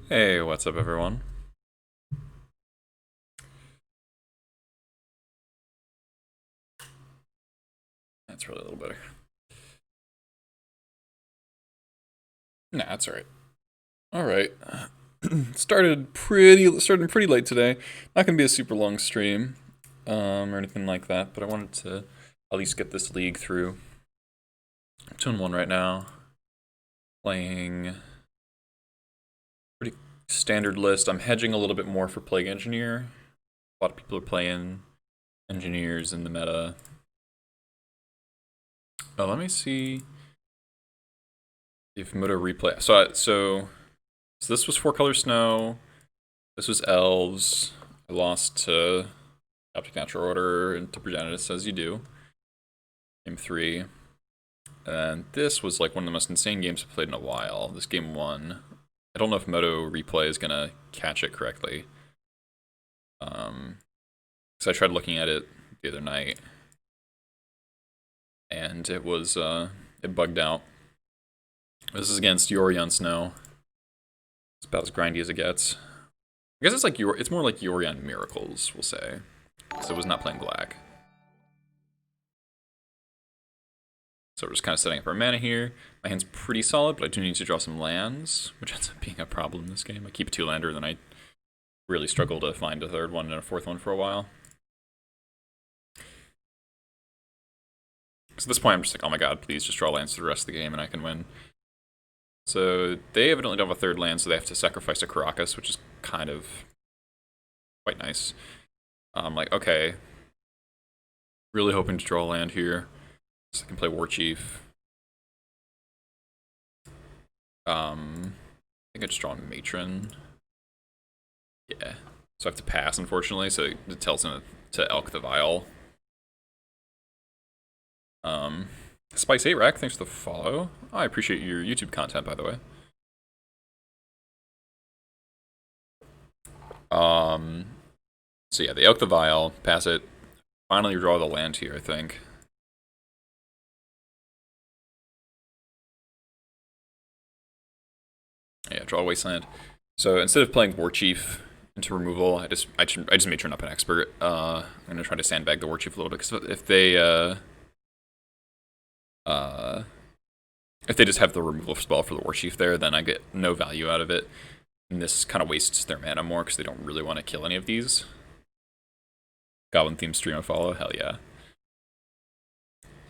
Hey, what's up, everyone? That's really a little better. Nah, that's alright. Alright. Started pretty late today. Not gonna be a super long stream, or anything like that, but I wanted to at least get this league through. I'm 2-1 right now. Playing pretty standard list. I'm hedging a little bit more for Plague Engineer. A lot of people are playing engineers in the meta. Oh, let me see if Moto replay. So this was 4-color snow. This was Elves. I lost to Optic Natural Order and to Progenitus, as you do. Game 3. And this was like one of the most insane games I've played in a while. This game 1. I don't know if Moto Replay is gonna catch it correctly. So I tried looking at it the other night, and it was it bugged out. This is against Yorion Snow. It's about as grindy as it gets. I guess it's more like Yorion Miracles, we'll say. So it was not playing black. So we're just kind of setting up our mana here. My hand's pretty solid, but I do need to draw some lands, which ends up being a problem in this game. I keep a 2-lander, then I really struggle to find a third one and a fourth one for a while. So at this point, I'm just like, oh my god, please just draw lands for the rest of the game and I can win. So they evidently don't have a third land, so they have to sacrifice a Caracas, which is kind of quite nice. I'm like, okay. Really hoping to draw a land here, so I can play War Chief. I think I just draw a Matron. Yeah. So I have to pass, unfortunately, so it tells him to Elk the Vial. Spice 8 Rack, thanks for the follow. I appreciate your YouTube content, by the way. So yeah, they Elk the Vial, pass it. Finally draw the land here, I think. Yeah, draw a Wasteland. So instead of playing War Chief into removal, I just made turn up an expert. I'm gonna try to sandbag the War Chief a little bit because if they just have the removal spell for the War Chief there, then I get no value out of it. And this kind of wastes their mana more because they don't really want to kill any of these. Goblin theme stream follow, hell yeah.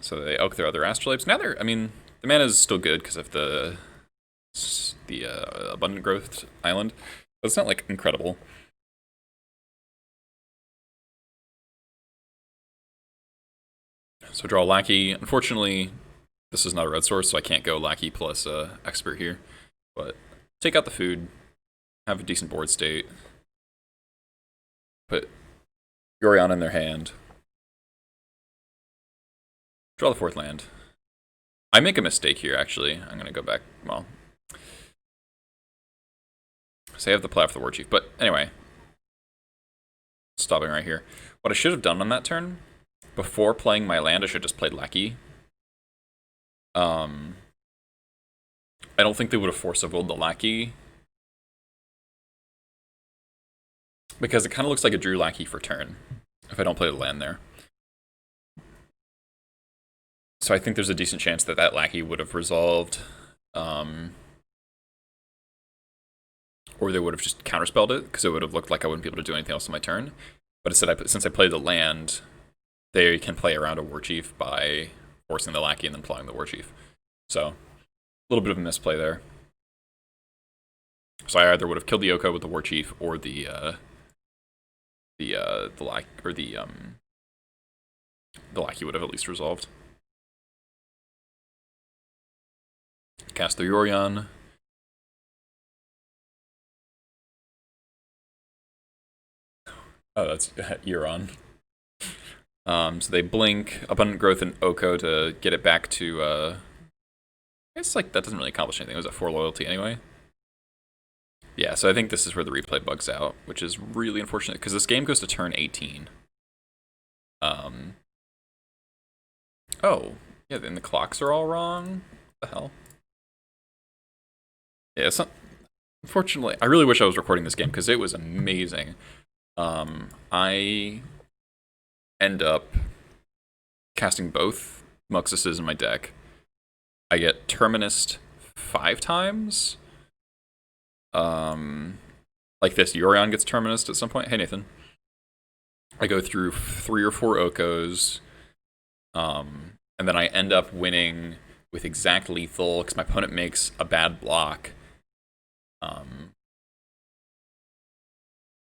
So they elk their other astrolabes. Now the mana is still good because of the abundant growth island, but it's not like incredible. So draw Lackey. Unfortunately, this is not a red source, so I can't go Lackey plus expert here. But take out the food, have a decent board state, put Yorion in their hand, draw the fourth land. I make a mistake here, actually. I'm gonna go back. Well, so I have the play for the War Chief, but anyway, stopping right here. What I should have done on that turn, before playing my land, I should have just played Lackey. I don't think they would have force of willed the Lackey, because it kind of looks like a Drew Lackey for turn if I don't play the land there. So I think there's a decent chance that that Lackey would have resolved, or they would have just counterspelled it, because it would have looked like I wouldn't be able to do anything else on my turn. But instead, since I played the land, they can play around a War Chief by forcing the Lackey and then playing the War Chief. So, a little bit of a misplay there. So I either would have killed the Oko with the War Chief, or the Lackey would have at least resolved. Cast the Yorion. Oh, that's Euron. So they blink Abundant Growth and Oko to get it back to, I guess like that doesn't really accomplish anything. It was at 4 loyalty anyway. Yeah, so I think this is where the replay bugs out, which is really unfortunate, because this game goes to turn 18. Oh, yeah, then the clocks are all wrong. What the hell? Yeah, Unfortunately, I really wish I was recording this game because it was amazing. I end up casting both Muxuses in my deck. I get Terminus 5 times. Like this, Yorion gets Terminus at some point. Hey, Nathan. I go through 3 or 4 Okos, and then I end up winning with exact lethal because my opponent makes a bad block.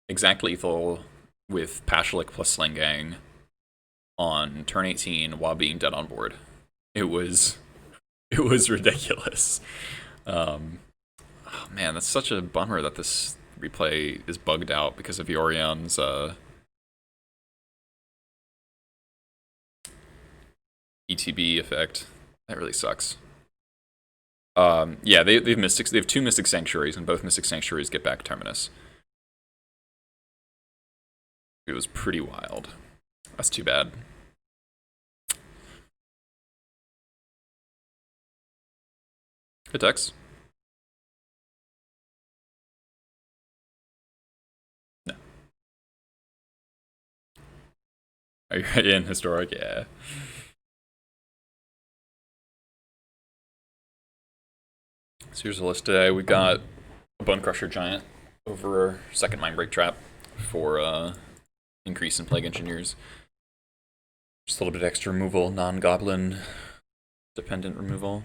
Exact lethal with Pashalik plus Sling Gang on turn 18 while being dead on board. It was ridiculous. Oh man, that's such a bummer that this replay is bugged out because of Yorion's ETB effect. That really sucks. Yeah, they have 2 Mystic Sanctuaries, and both Mystic Sanctuaries get back Terminus. It was pretty wild. That's too bad. Good Dex. No. Are you in Historic? Yeah. So here's the list today. We got a Bone Crusher Giant over second Mindbreak Trap for increase in Plague Engineers. Just a little bit extra removal, non-goblin dependent removal.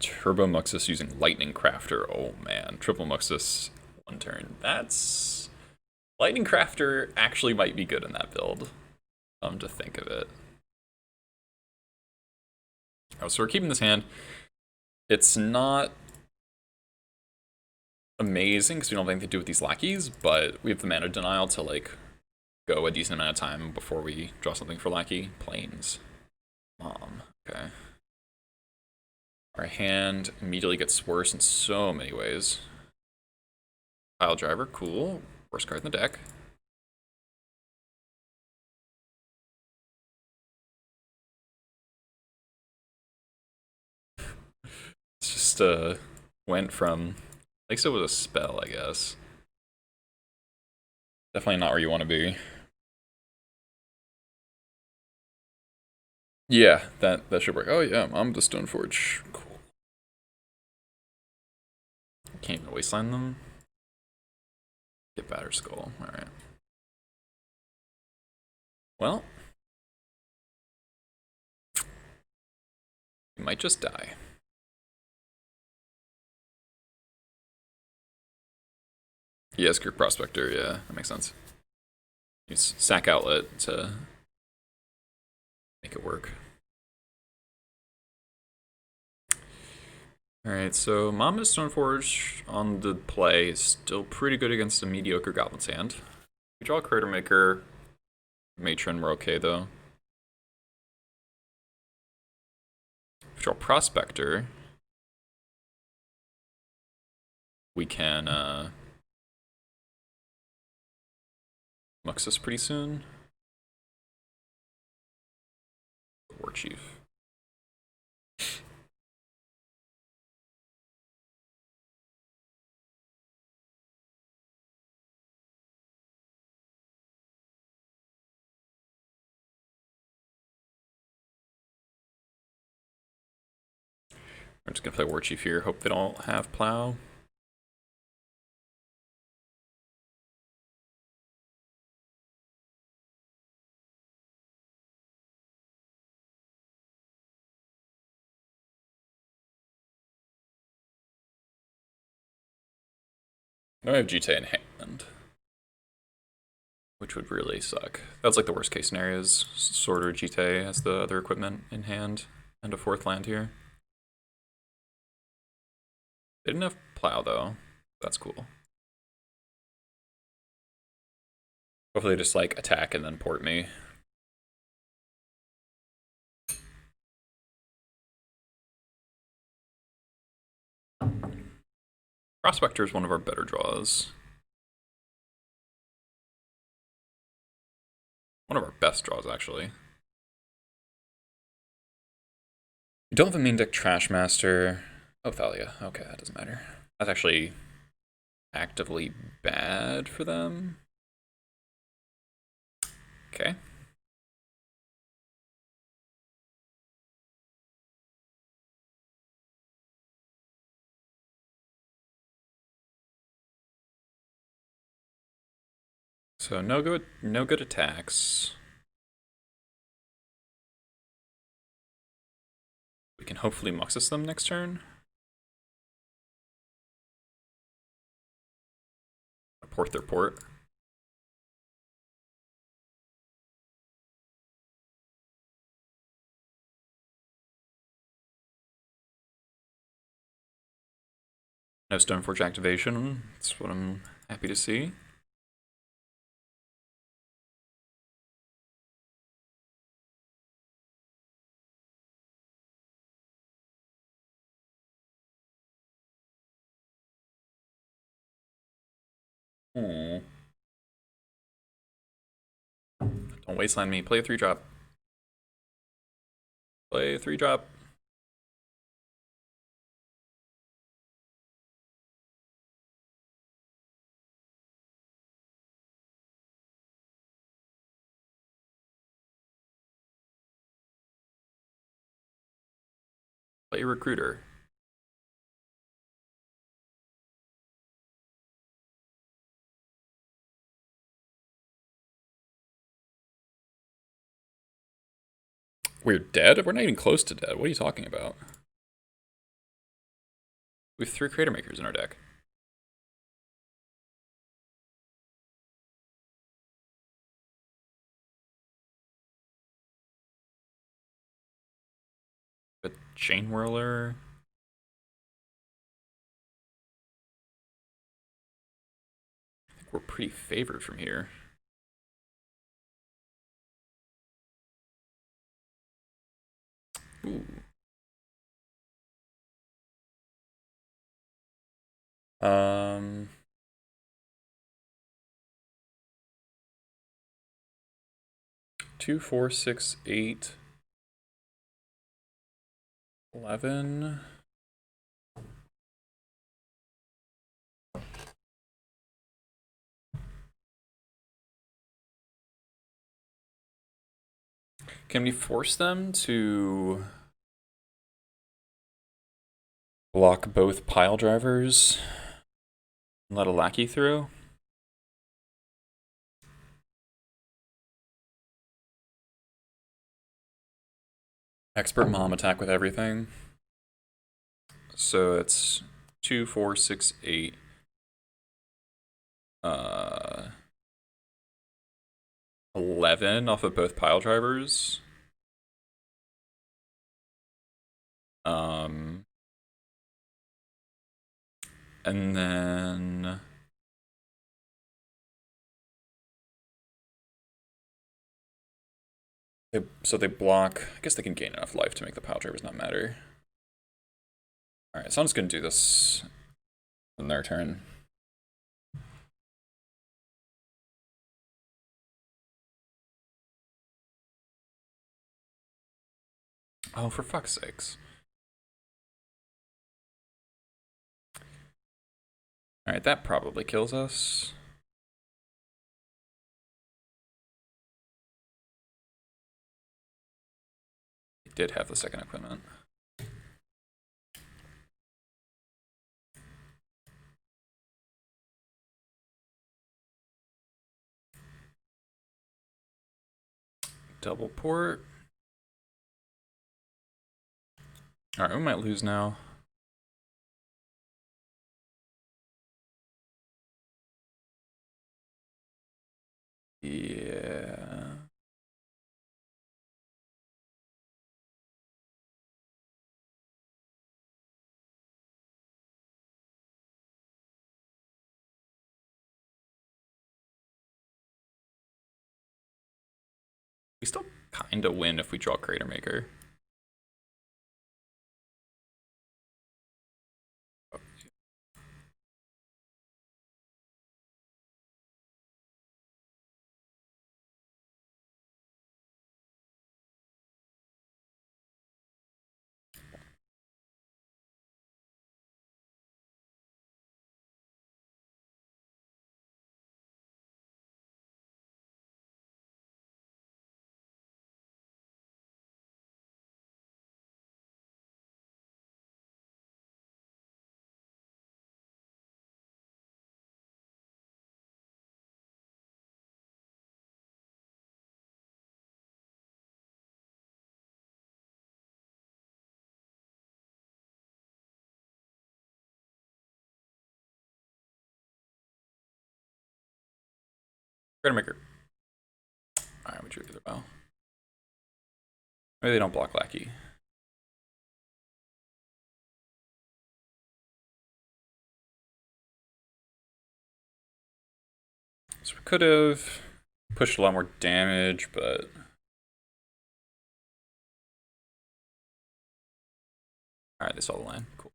Turbo Muxus using Lightning Crafter. Oh man, triple Muxus 1 turn. That's... Lightning Crafter actually might be good in that build. To think of it. Oh, so we're keeping this hand. It's not amazing because we don't have anything to do with these lackeys, but we have the mana denial to like go a decent amount of time before we draw something for lackey. Plains. Mom. Okay. Our hand immediately gets worse in so many ways. Pile Driver, cool. Worst card in the deck. It's just went from, I think it was a spell, I guess. Definitely not where you want to be. Yeah, that should work. Oh yeah, I'm the Stoneforge. Cool. Can't even wasteland them. Get Batter Skull. Alright. Well, you might just die. Yes, Group Prospector, yeah, that makes sense. Use Sack Outlet to make it work. Alright, so Mama Stoneforge on the play is still pretty good against a mediocre Goblin's hand. We draw a Crater Maker, Matron, we're okay though. If we draw Prospector, we can Muxus pretty soon. War Chief. We're just gonna play War Chief here, hope they don't have Plow. Now I have GT in hand, which would really suck. That's like the worst case scenarios. Sword or GT has the other equipment in hand and a 4th land here. They didn't have Plow though. That's cool. Hopefully they just like attack and then port me. Prospector is one of our better draws. One of our best draws, actually. You don't have a main deck Trash Master. Oh, Thalia. Okay, that doesn't matter. That's actually actively bad for them. Okay. So no good attacks. We can hopefully Muxus them next turn. Port their port. No Stoneforge activation. That's what I'm happy to see. Don't wasteland me. Play a 3-drop. Play a 3-drop. Play a recruiter. We're dead? We're not even close to dead. What are you talking about? We have 3 Crater Makers in our deck. A Chain Whirler. I think we're pretty favored from here. Ooh. 2, 4, 6, 8, 11. Can we force them to block both pile drivers and let a lackey through? Expert Mom attack with everything. So it's 2, 4, 6, 8. 11 off of both pile drivers. And then so they block. I guess they can gain enough life to make the pile drivers not matter. All right, so I'm just gonna do this on their turn. Oh, for fuck's sakes. All right, that probably kills us. It did have the second equipment. Double port. All right, we might lose now. Yeah. We still kind of win if we draw Crater Maker. Crater Maker. Alright, we drew either well. Maybe they don't block Lackey. So we could have pushed a lot more damage, but alright, they saw the line. Cool.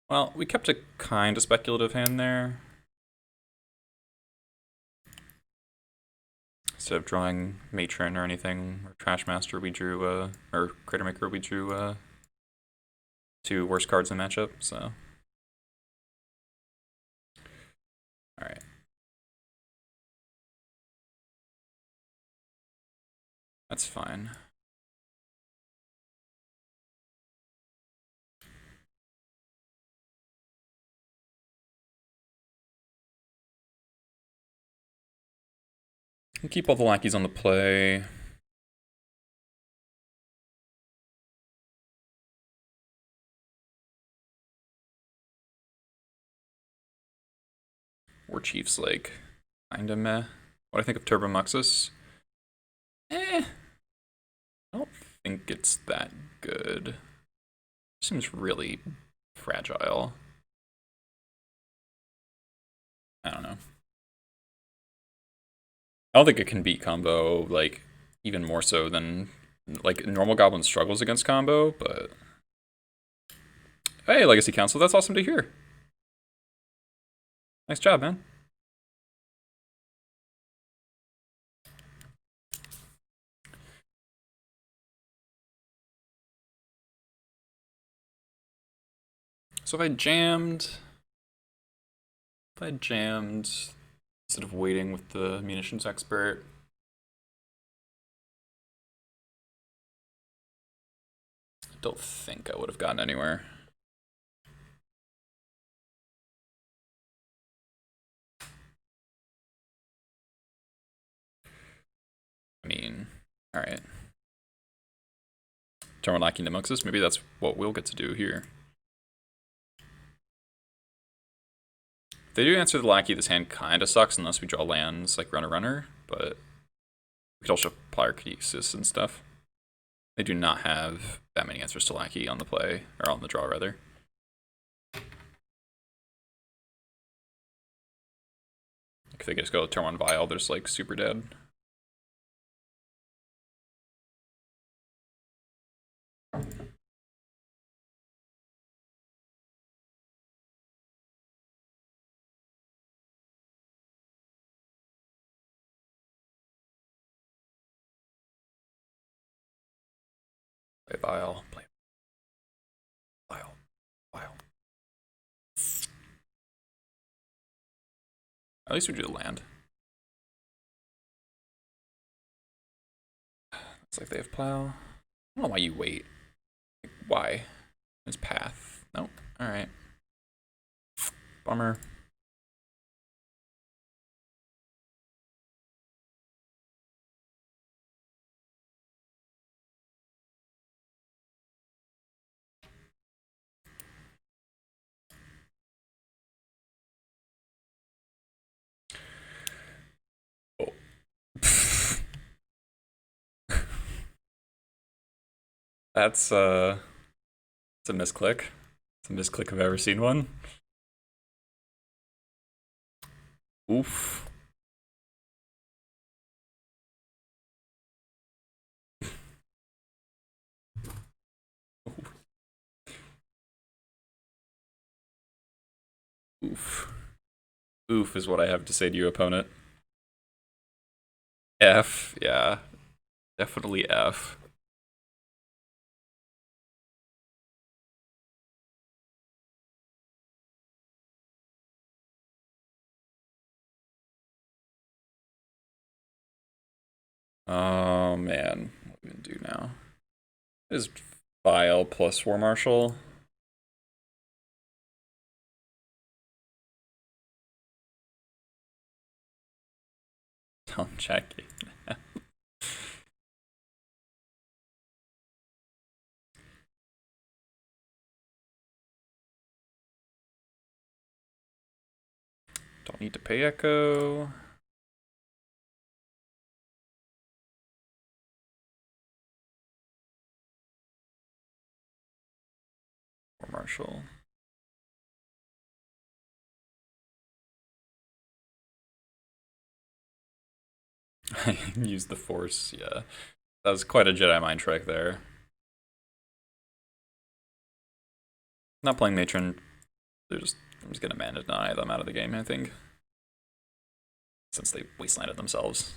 Well, we kept a kind of speculative hand there. Instead of drawing Matron or anything, or Trash Master, we drew, or Crater Maker, we drew, 2 worst cards in the matchup, so. Alright. That's fine. Keep all the lackeys on the play. War Chief's like kinda meh. What do I think of Turbo Muxus? I don't think it's that good. Seems really fragile. I don't know. I don't think it can beat combo, like, even more so than, like, normal Goblin struggles against combo, but... Hey, Legacy Council, that's awesome to hear. Nice job, man. So if I jammed instead of waiting with the munitions expert, I don't think I would have gotten anywhere. I mean, alright. Turn 1 lacking to Muxus, maybe that's what we'll get to do here. If they do answer the lackey, this hand kinda sucks unless we draw lands like runner, but we could also Pyrokinesis and stuff. They do not have that many answers to lackey on the play, or on the draw rather. If they just go turn 1 Vial, they're just like super dead. Play Vial, play Vial, Vial. At least we do the land. It's like they have plow. I don't know why you wait. Like, why? It's path. Nope. Alright. Bummer. Oh. That's it's a misclick. It's a misclick if I've ever seen one. Oof. Oof. Oof is what I have to say to you, opponent. F, yeah. Definitely F. Oh man, what are we gonna do now? Is Vial plus War Marshal. Don't check it. Don't Don't need to pay Echo. Or Marshall. Use the Force, yeah. That was quite a Jedi mind trick there. Not playing Matron. I'm just gonna mana deny them out of the game, I think. Since they wastelanded themselves.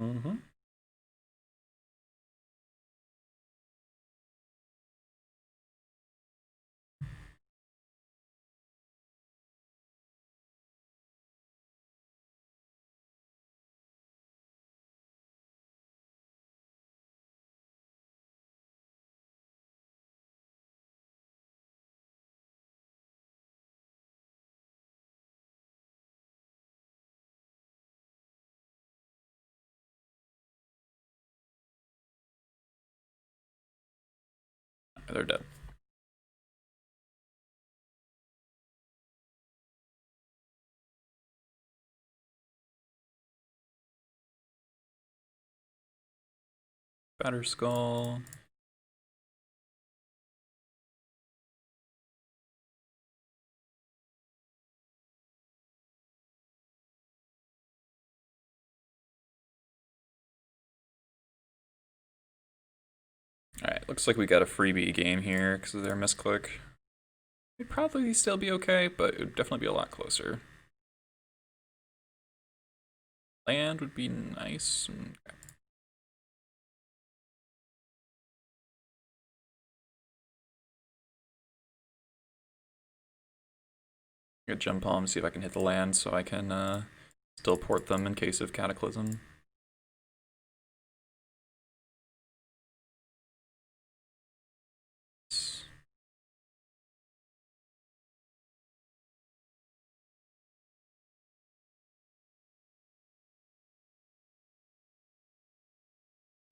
Mm-hmm. They're dead. Batter Skull. Alright, looks like we got a freebie game here because of their misclick. It'd probably still be okay, but it would definitely be a lot closer. Land would be nice. Okay. Good Gem Palm, see if I can hit the land so I can still port them in case of Cataclysm.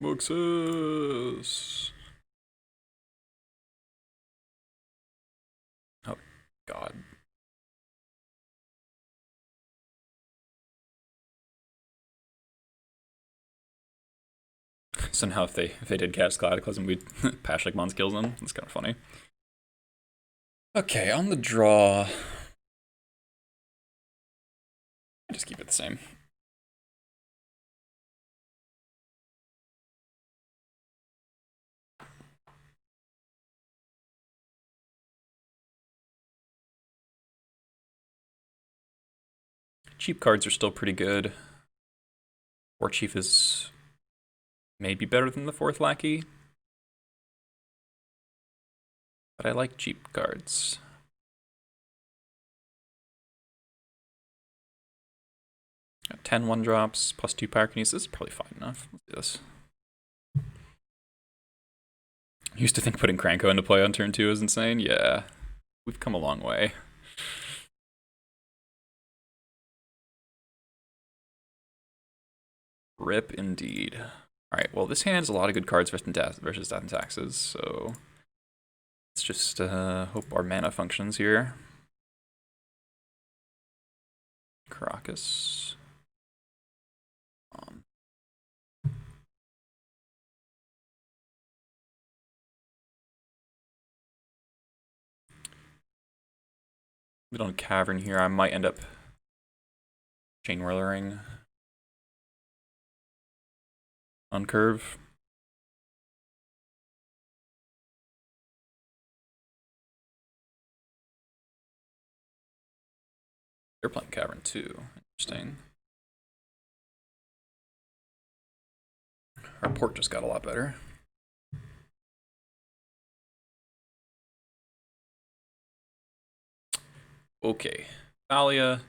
Muxus! Oh, God. So now if they did cast Cataclysm, we'd Pashlikmons kills them. That's kind of funny. Okay, on the draw. I just keep it the same. Cheap cards are still pretty good. War Chief is maybe better than the 4th Lackey. But I like cheap cards. Got 10 1-drops, plus 2 Pyrokinesis. Probably fine enough. Let's do this. Used to think putting Kranko into play on turn 2 is insane. Yeah, we've come a long way. Rip indeed. Alright, well, this hand has a lot of good cards versus Death and Taxes, so let's just hope our mana functions here. Caracas. We don't Cavern here. I might end up Chain Whirlering on curve. They're playing Cavern too. Interesting. Our port just got a lot better. Okay. Thalia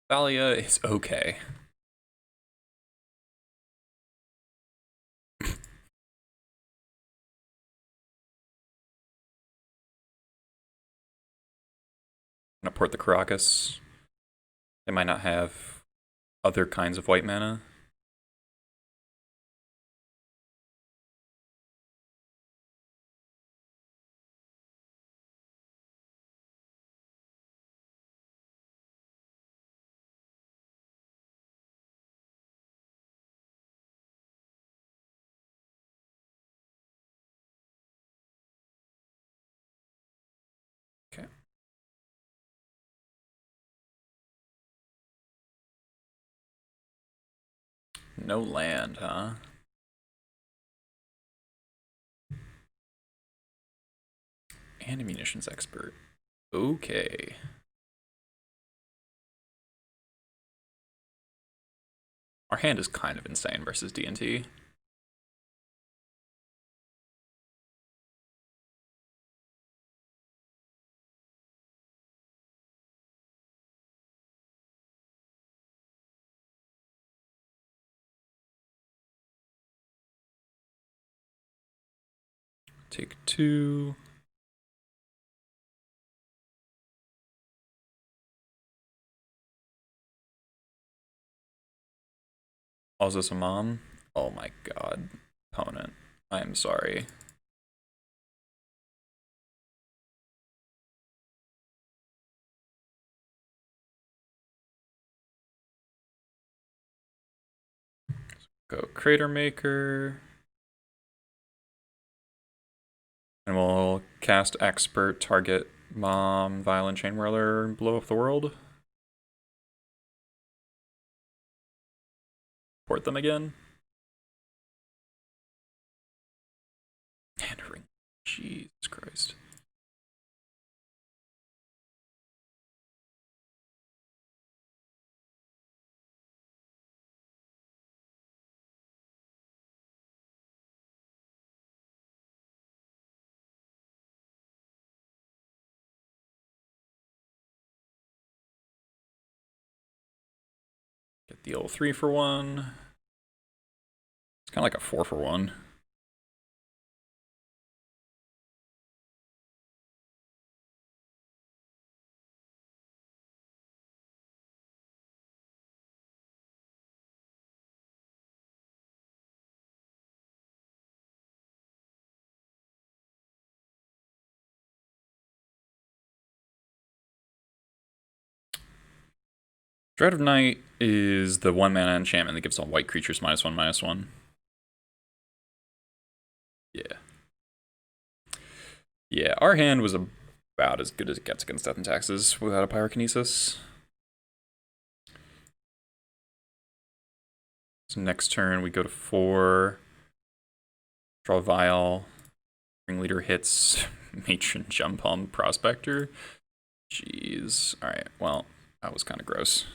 is okay. I'm gonna port the Caracas. They might not have other kinds of white mana. no land, huh? And a munitions expert. Okay. Our hand is kind of insane versus D&T. Take 2. Oh, is this a mom? Oh my god. Opponent. I am sorry. Go Crater Maker. And we'll cast Expert, target Mom, Violent Chain Whirler, blow up the world. Port them again. Hand ring. Jesus Christ. Get the old 3 for 1. It's kind of like a 4 for 1. Dread of Night is the 1 mana enchantment that gives all white creatures -1/-1. Yeah. Yeah, our hand was about as good as it gets against Death and Taxes without a Pyrokinesis. So next turn we go to 4. Draw a Vial. Ringleader hits Matron Jump on Prospector. Jeez. Alright, well, that was kind of gross.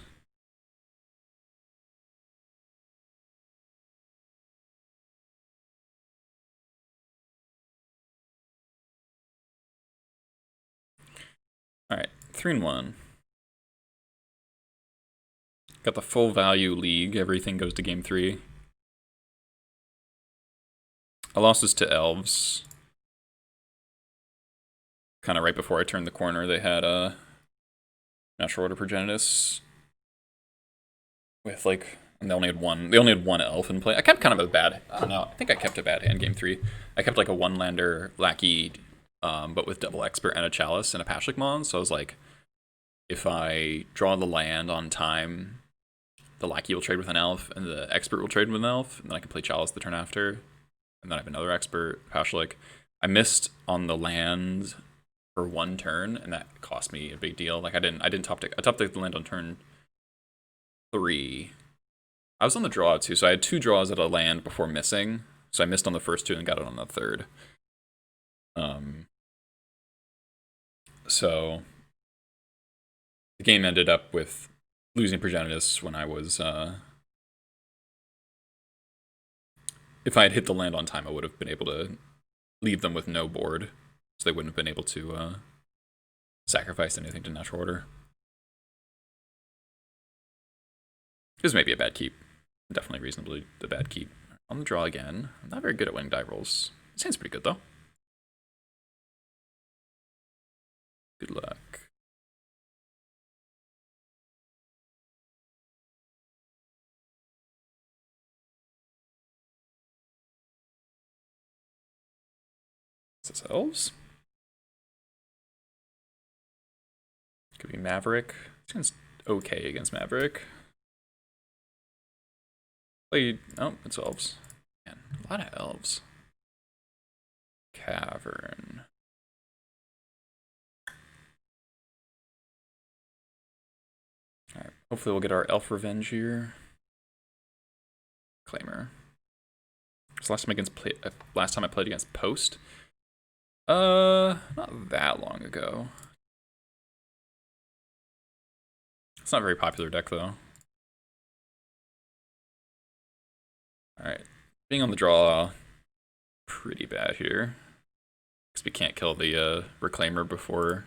Alright, 3-1. Got the full value league. Everything goes to game 3. I lost this to Elves. Kind of right before I turned the corner, they had a Natural Order Progenitus with like, and they only had one elf in play. I kept kind of a bad, I don't know, I think I kept a bad hand game 3. I kept like a 1-lander Lackey, but with double expert and a Chalice and a Pashlik Mon. So I was like, if I draw the land on time, the Lackey will trade with an elf, and the expert will trade with an elf, and then I can play Chalice the turn after, and then I have another expert, Pashlik. I missed on the land for 1 turn, and that cost me a big deal. Like I didn't top deck. I top decked the land on turn 3. I was on the draw too, so I had 2 draws at a land before missing. So I missed on the first 2 and got it on the 3rd. So the game ended up with losing Progenitus when I was. If I had hit the land on time, I would have been able to leave them with no board, so they wouldn't have been able to sacrifice anything to Natural Order. This may be a bad keep. Definitely reasonably the bad keep. On the draw again. I'm not very good at winning die rolls. This hand's pretty good though. Good luck. Is this Elves? Could be Maverick. This hand's okay against Maverick. Played. Oh, it's Elves. Man, a lot of Elves. Cavern. Alright, hopefully we'll get our Elf Revenge here. Reclaimer. Was last time I played against Post? Not that long ago. It's not a very popular deck though. Alright. Being on the draw, pretty bad here. Because we can't kill the Reclaimer before.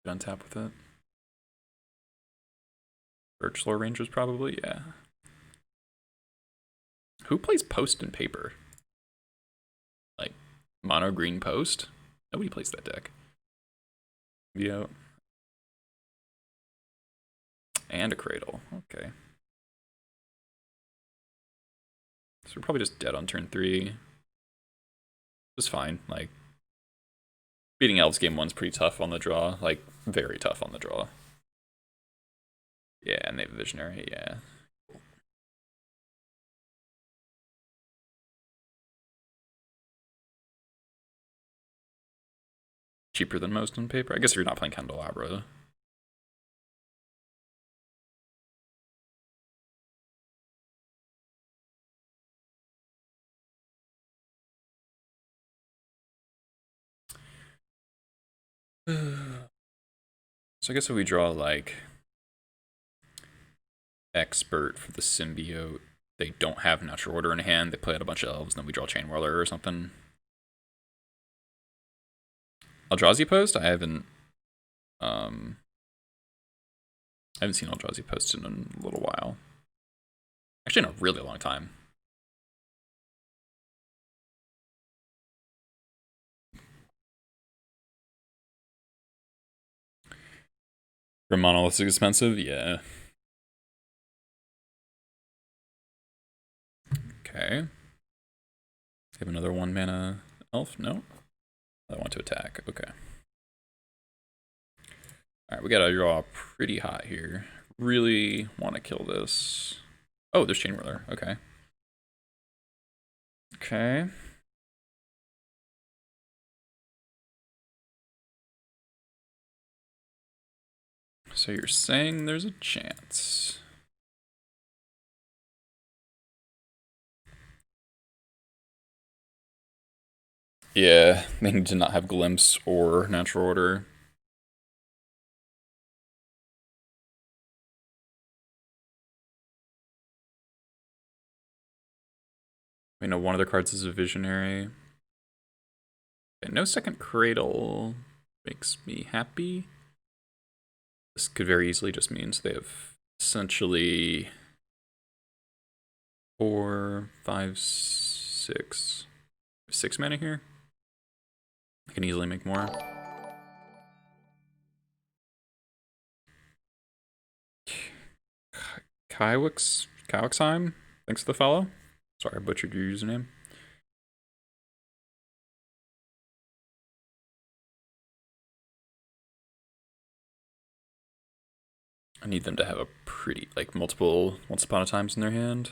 Untap with it. Birchlore Rangers probably, yeah. Who plays Post in paper? Like, mono green Post? Nobody plays that deck. Yeah. And a Cradle, okay. So we're probably just dead on turn 3. It was fine, like, beating Elves game 1's pretty tough on the draw, like, very tough on the draw. Yeah, and they have a Visionary, yeah. Cheaper than most on paper. I guess if you're not playing Candelabra. So I guess if we draw like Expert for the Symbiote, they don't have Natural Order in hand, they play out a bunch of Elves, and then we draw Chain Whirler or something. Eldrazi Post? I haven't seen Eldrazi Post in a little while. Actually, in a really long time. For monoliths is expensive? Yeah. Okay. Have another 1 mana elf? No? I want to attack. Okay. Alright, we gotta draw pretty hot here. Really want to kill this. Oh, there's Chain Whirler. Okay. Okay. So you're saying there's a chance. Yeah, they need to not have Glimpse or Natural Order. We know one of their cards is a Visionary. Okay, no second Cradle makes me happy. This could very easily just means they have essentially 4, 5, 6 mana here. I can easily make more. Kywixheim? Thanks for the follow. Sorry, I butchered your username. I need them to have a pretty, like, multiple Once Upon a Times in their hand.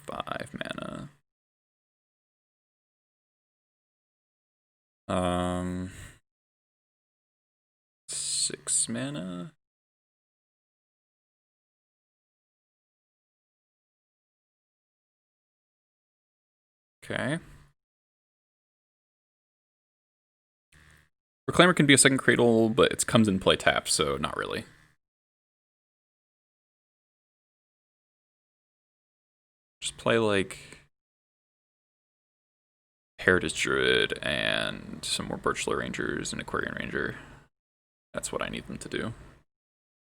5 mana. 6 mana. Okay. Reclaimer can be a second Cradle, but it comes in play tap, so not really. Just play like Heritage Druid and some more Birchlore Rangers and Aquarian Ranger. That's what I need them to do.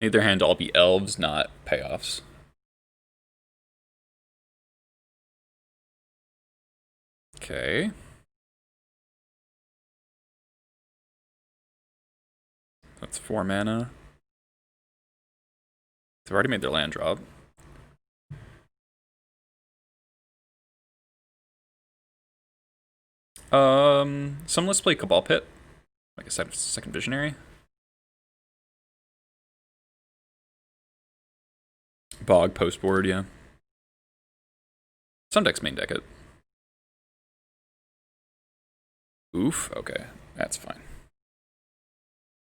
I need their hand to all be Elves, not payoffs. Okay. That's 4 mana. They've already made their land drop. Some lists play Cabal Pit, like a second Visionary. Bog post board, yeah. Some decks main deck it. Oof, okay, that's fine.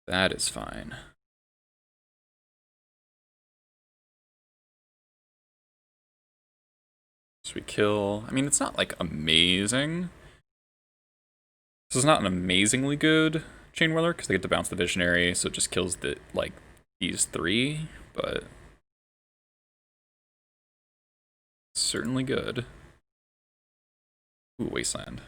That is fine. So we kill. I mean, it's not like amazing. This is not an amazingly good Chain Whirler because they get to bounce the Visionary, so it just kills the like these three, but certainly good. Ooh, Wasteland.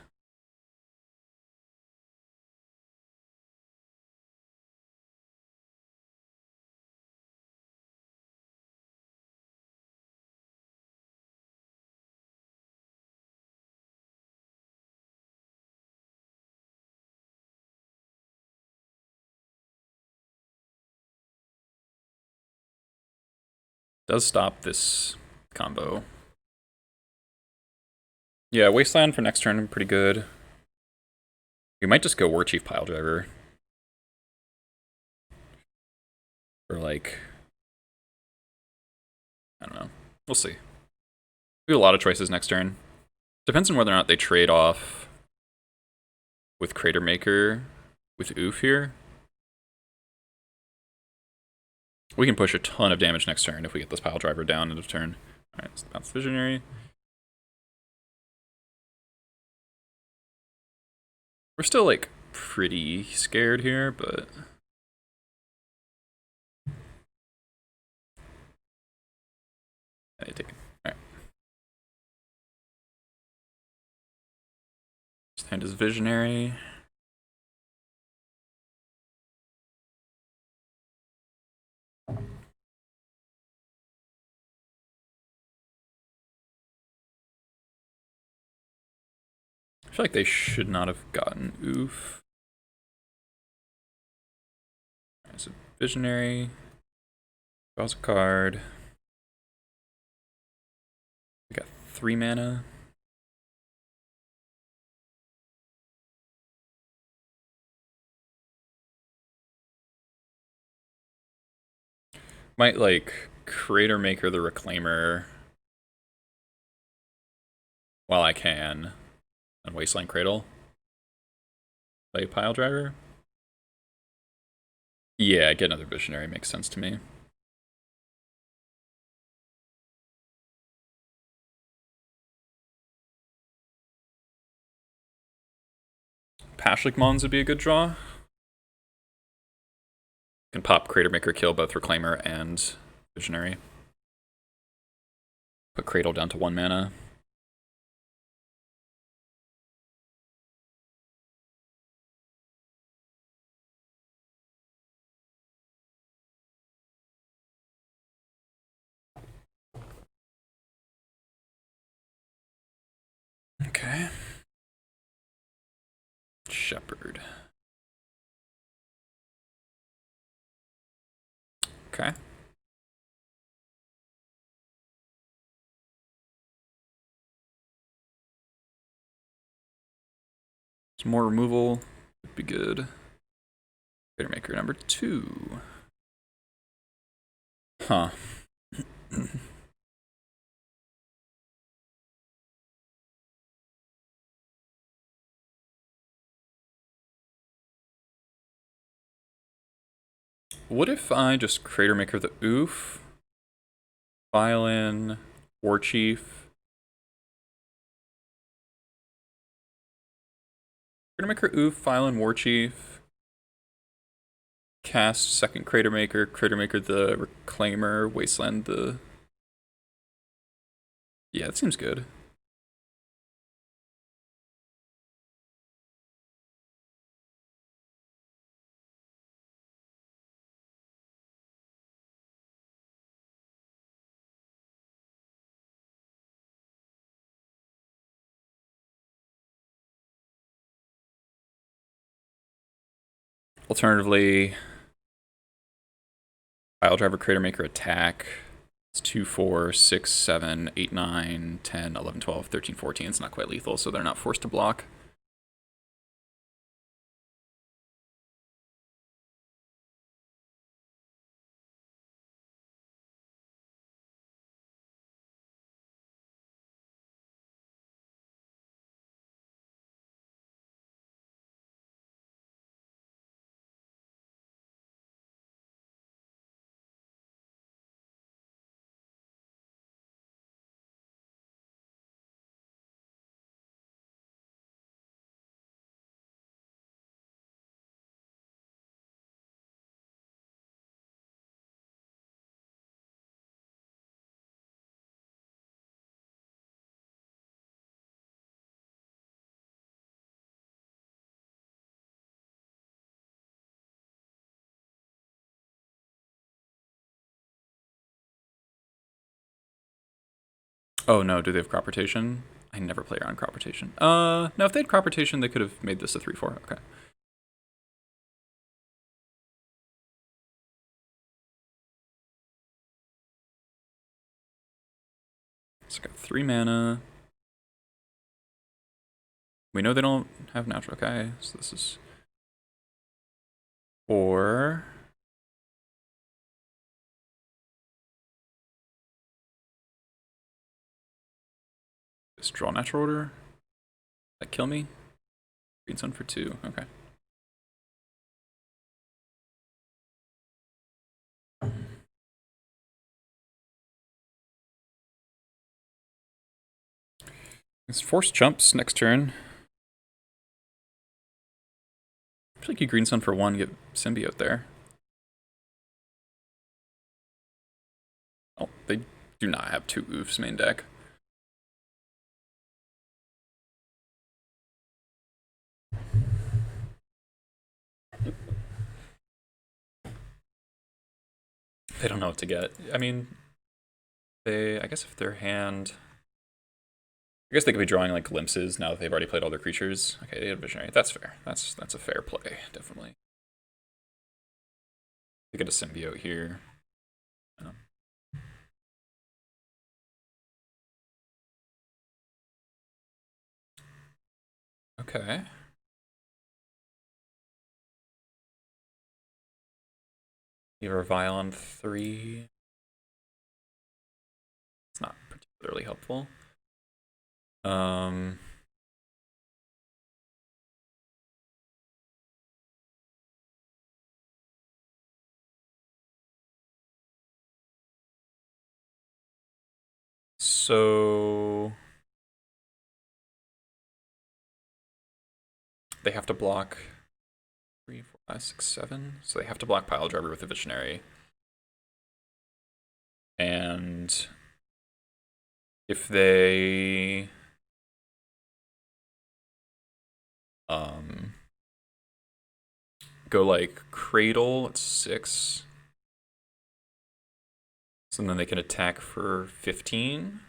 Does stop this combo. Yeah, Wasteland for next turn, pretty good. We might just go War Chief Piledriver. Or like, I don't know. We'll see. We have a lot of choices next turn. Depends on whether or not they trade off with Crater Maker with Oof here. We can push a ton of damage next turn if we get this Piledriver down into turn. Alright, let's bounce Visionary. We're still like pretty scared here, but I take it. Alright. Just hand his Visionary. I feel like they should not have gotten Oof. Alright, so Visionary. Draws a card. We got 3 mana. Might like Crater Maker the Reclaimer while I can on Wasteland Cradle. Play Piledriver. Yeah, get another Visionary makes sense to me. Pashlik Mons would be a good draw. Can pop Crater Maker, kill both Reclaimer and Visionary. Put Cradle down to 1 mana. Okay. Shepherd. Okay. Some more removal would be good. Crater Maker number 2. Huh. What if I just Crater Maker the Oof, file in War Chief, Crater Maker Oof, file in War Chief, cast second Crater Maker the Reclaimer, Wasteland the... Yeah, that seems good. Alternatively, Piledriver Crater Maker attack. It's 2, 4, 6, 7, 8, 9, 10, 11, 12, 13, 14. It's not quite lethal, so they're not forced to block. Oh no, do they have crop rotation? I never play around crop rotation. No, if they had crop rotation, they could have made this a 3/4. Okay. So I got 3 mana. We know they don't have natural. Okay, so this is 4. Just draw natural order. That kill me? Green sun for 2. Okay. It's force jumps next turn. I feel like you green sun for 1, get symbiote there. Oh, they do not have 2 oofs main deck. They don't know what to get. I mean, I guess if their hand... I guess they could be drawing like glimpses now that they've already played all their creatures. Okay, they had visionary. That's fair. That's a fair play, definitely. They get a symbiote here. Okay. You have a Vile on 3. It's not particularly helpful. So they have to block 3, 4, 5, 6, 7. So they have to block Pile Driver with a Visionary. And if they go like Cradle at 6, so then they can attack for 15.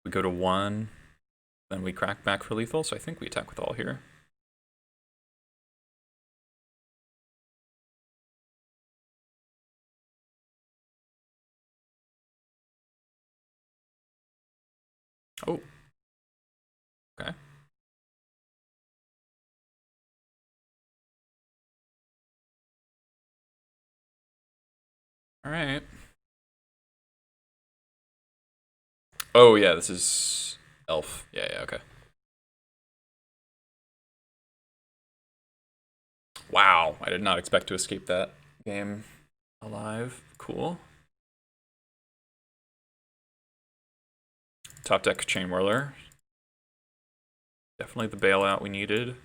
We go to 1, then we crack back for lethal, so I think we attack with all here. Oh. Okay. Alright. Oh yeah, this is Elf. Yeah, okay. Wow, I did not expect to escape that game alive. Cool. Top deck Chain Whirler. Definitely the bailout we needed.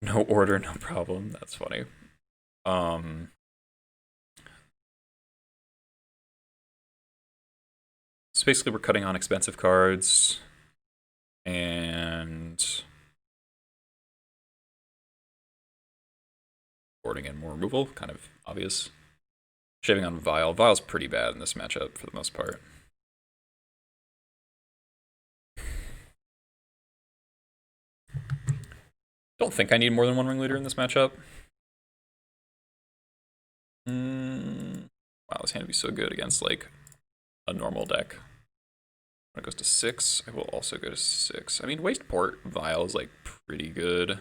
No order, no problem. That's funny. So basically we're cutting on expensive cards and boarding in more removal, kind of obvious. Shaving on Vile. Vile's pretty bad in this matchup for the most part. Don't think I need more than 1 ringleader in this matchup. Wow, this hand would be so good against like a normal deck. When it goes to 6, I will also go to 6. I mean, Wasteport Vile is like pretty good.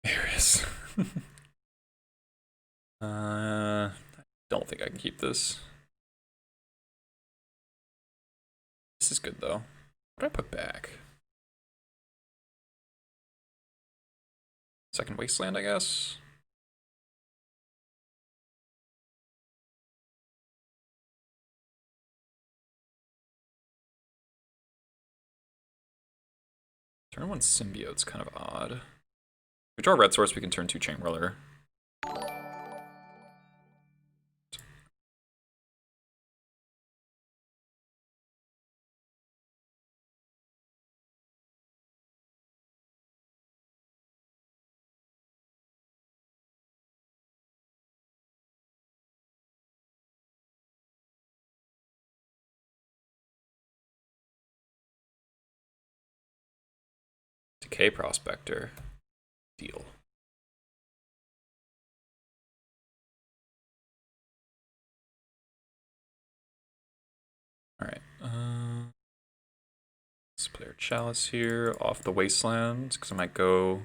Eris. I don't think I can keep this. This is good though. What do I put back? Second Wasteland, I guess. Turn 1 Symbiote's kind of odd. If we draw Red Source, we can turn 2 Chain Whirler. Decay Prospector. Deal. Alright. Let's play our Chalice here off the Wasteland, because I might go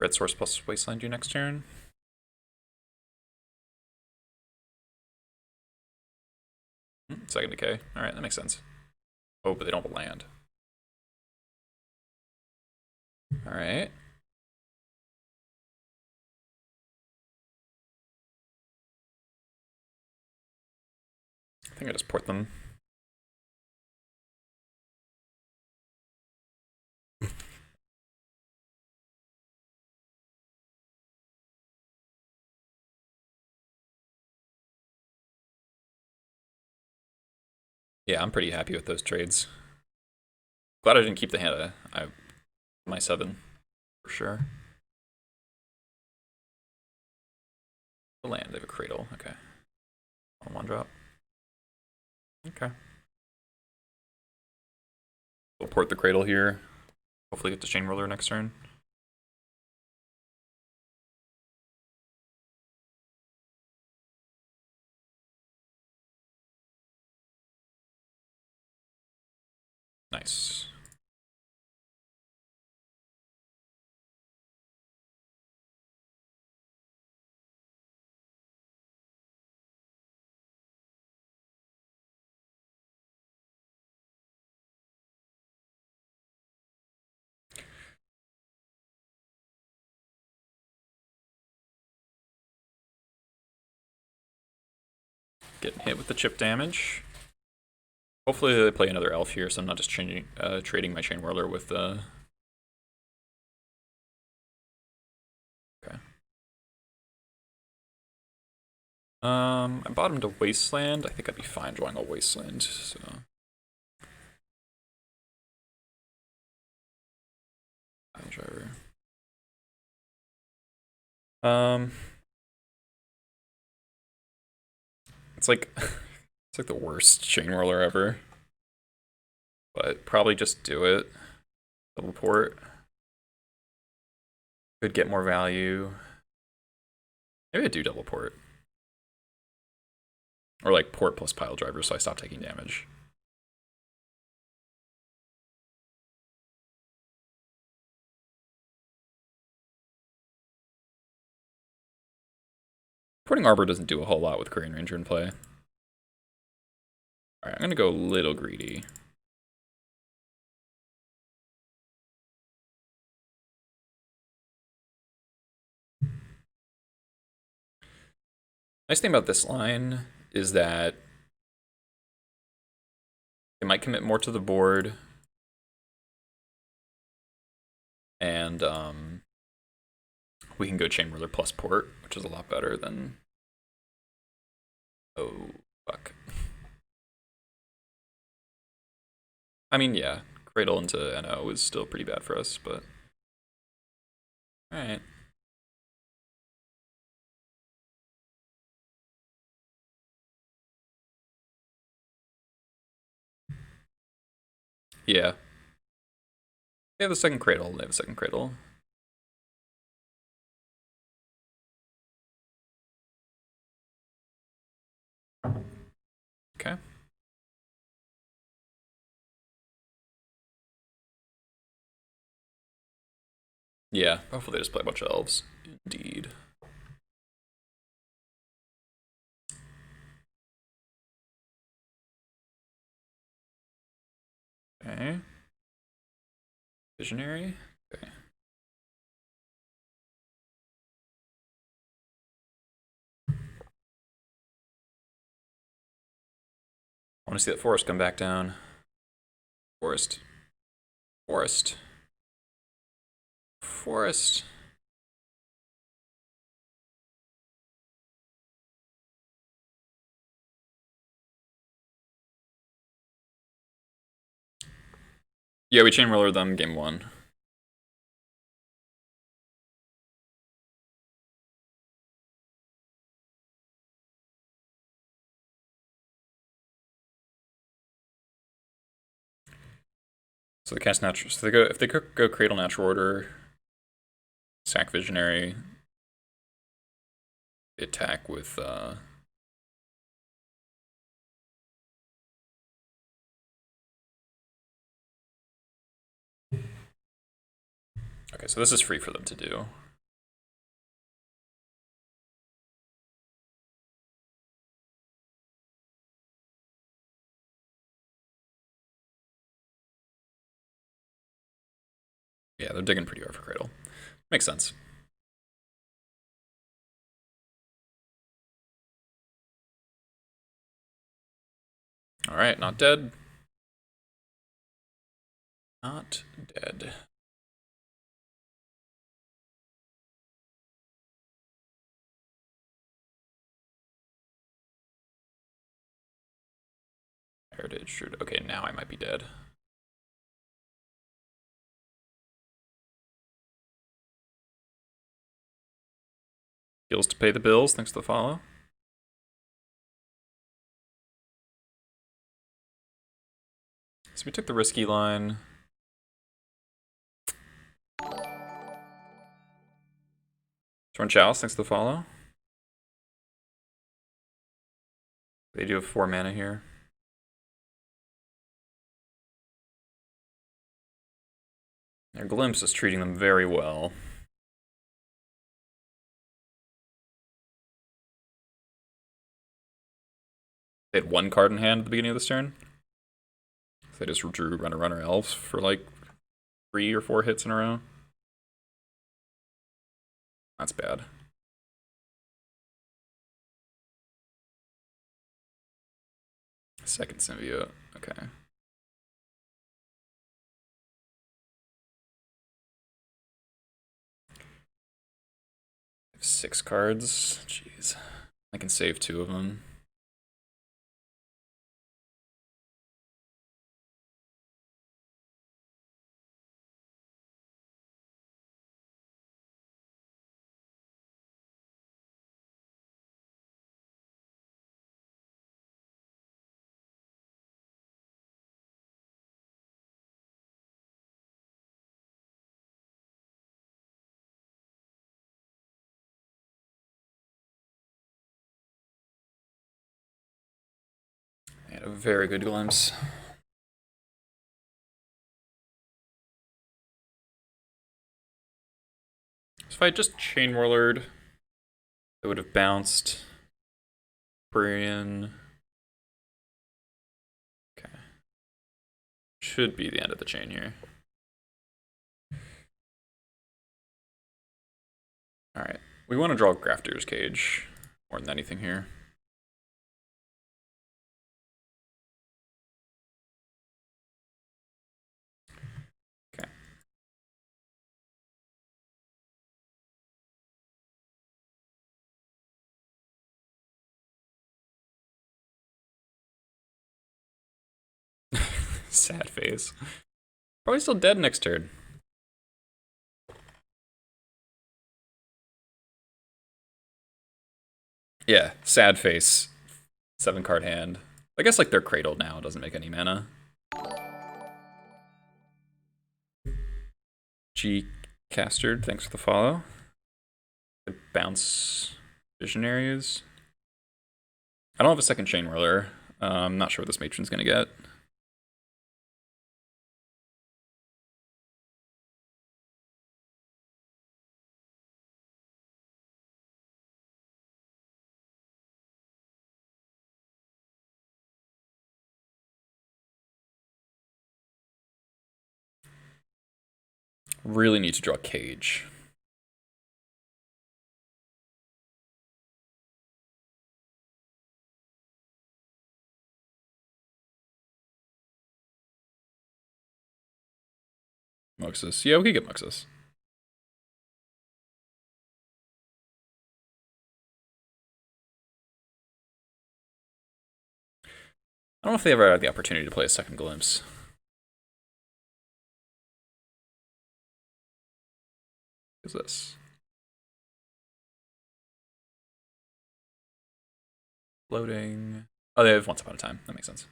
Red Source plus Wasteland you next turn. Second Decay. Alright, that makes sense. Oh, but they don't have land. Alright. I think I just port them. Yeah, I'm pretty happy with those trades. Glad I didn't keep the hand. My 7 for sure. The land, they have a Cradle. Okay. On 1-drop. Okay. We'll port the Cradle here. Hopefully get the Chain Roller next turn. Nice. Getting hit with the chip damage. Hopefully they play another elf here, so I'm not just trading my Chain Whirler with the. Okay. I bought him to Wasteland. I think I'd be fine drawing a Wasteland, so. Pile driver. It's like it's like the worst Chain Whirler ever. But probably just do it. Double port. Could get more value. Maybe I do double port. Or like port plus pile driver so I stop taking damage. Porting Arbor doesn't do a whole lot with Korean Ranger in play. Alright, I'm gonna go a little greedy. Nice thing about this line is that it might commit more to the board. And we can go Chain Whirler plus port, which is a lot better than. Oh, fuck. I mean, yeah, Cradle into NO is still pretty bad for us, but. Alright. Yeah. They have a second Cradle. They have a second Cradle. Okay. Yeah, hopefully they just play a bunch of Elves. Indeed. Okay. Visionary. Okay. I want to see that forest come back down. Forest. Forest. Forest. Yeah, we Chain Whirler them game 1. So they cast natural. So they go if they go Cradle Natural Order, sack Visionary, attack with. Okay, so this is free for them to do. Yeah, they're digging pretty hard for Cradle. Makes sense. Alright, not dead. Not dead. Heritage. Okay, now I might be dead. Heals to pay the bills, thanks to the follow. So we took the risky line. Torn Chalice, thanks to the follow. They do have 4 mana here. Their Glimpse is treating them very well. They had 1 card in hand at the beginning of this turn. So they just drew Runner Elves for like 3 or 4 hits in a row. That's bad. Second Symbiote, okay. 6 cards, jeez. I can save 2 of them. They had a very good Glimpse. So if I just Chain Warlord, it would have bounced. Brian. Okay. Should be the end of the chain here. Alright. We want to draw Grafter's Cage more than anything here. Okay. Sad face. Probably still dead next turn. Yeah, sad face. 7 card hand. I guess like they're cradled now, it doesn't make any mana. G Castard, thanks for the follow. Bounce Visionaries. I don't have a second Chain Whirler. I'm not sure what this matron's gonna get. Really need to draw Cage. Muxus. Yeah, we could get Muxus. I don't know if they ever had the opportunity to play a second Glimpse. What is this? Loading. Oh, they have Once Upon a Time. That makes sense.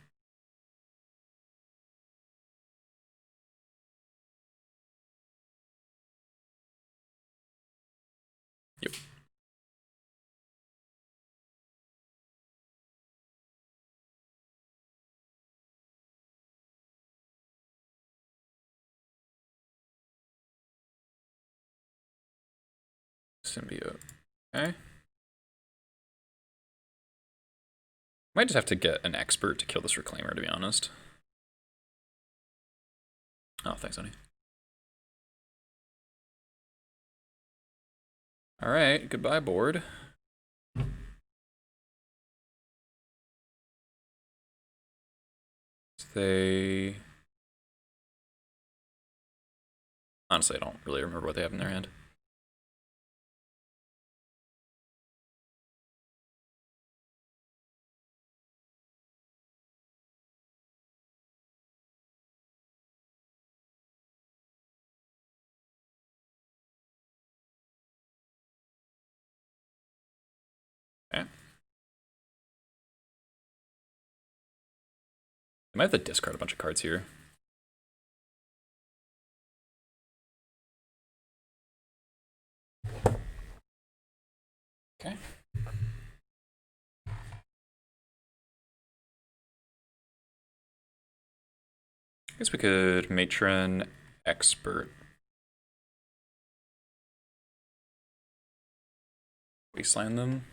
Symbiote. Okay. Might just have to get an expert to kill this Reclaimer, to be honest. Oh, thanks, honey. Alright, goodbye, board. They... Honestly, I don't really remember what they have in their hand. Okay. I might have to discard a bunch of cards here. Okay. I guess we could Matron Expert. Wasteland them.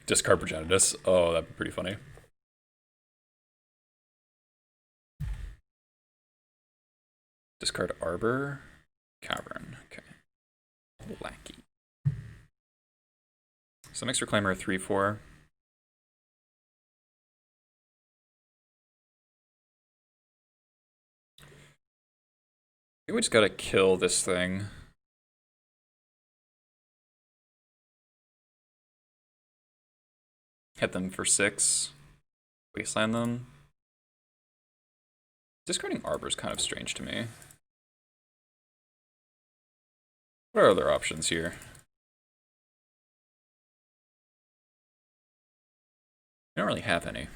Discard Progenitus. Oh, that'd be pretty funny. Discard Arbor. Cavern. Okay. Lackey. So next Reclaimer 3/4. I think we just gotta kill this thing. Hit them for 6. Wasteland them. Discarding Arbor is kind of strange to me. What are other options here? I don't really have any.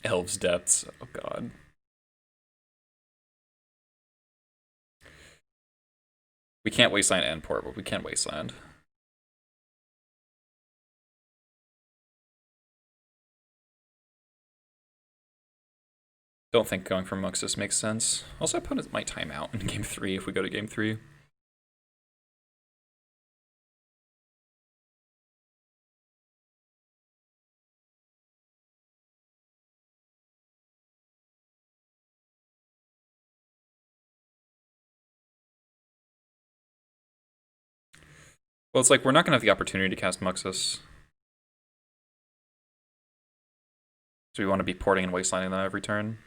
Elves Depths. Oh god. We can't Wasteland and Port, but we can Wasteland. Don't think going for Muxus makes sense. Also, opponents might time out in game 3 if we go to game 3. Well, it's like we're not going to have the opportunity to cast Muxus. So we want to be porting and Wastelanding them every turn.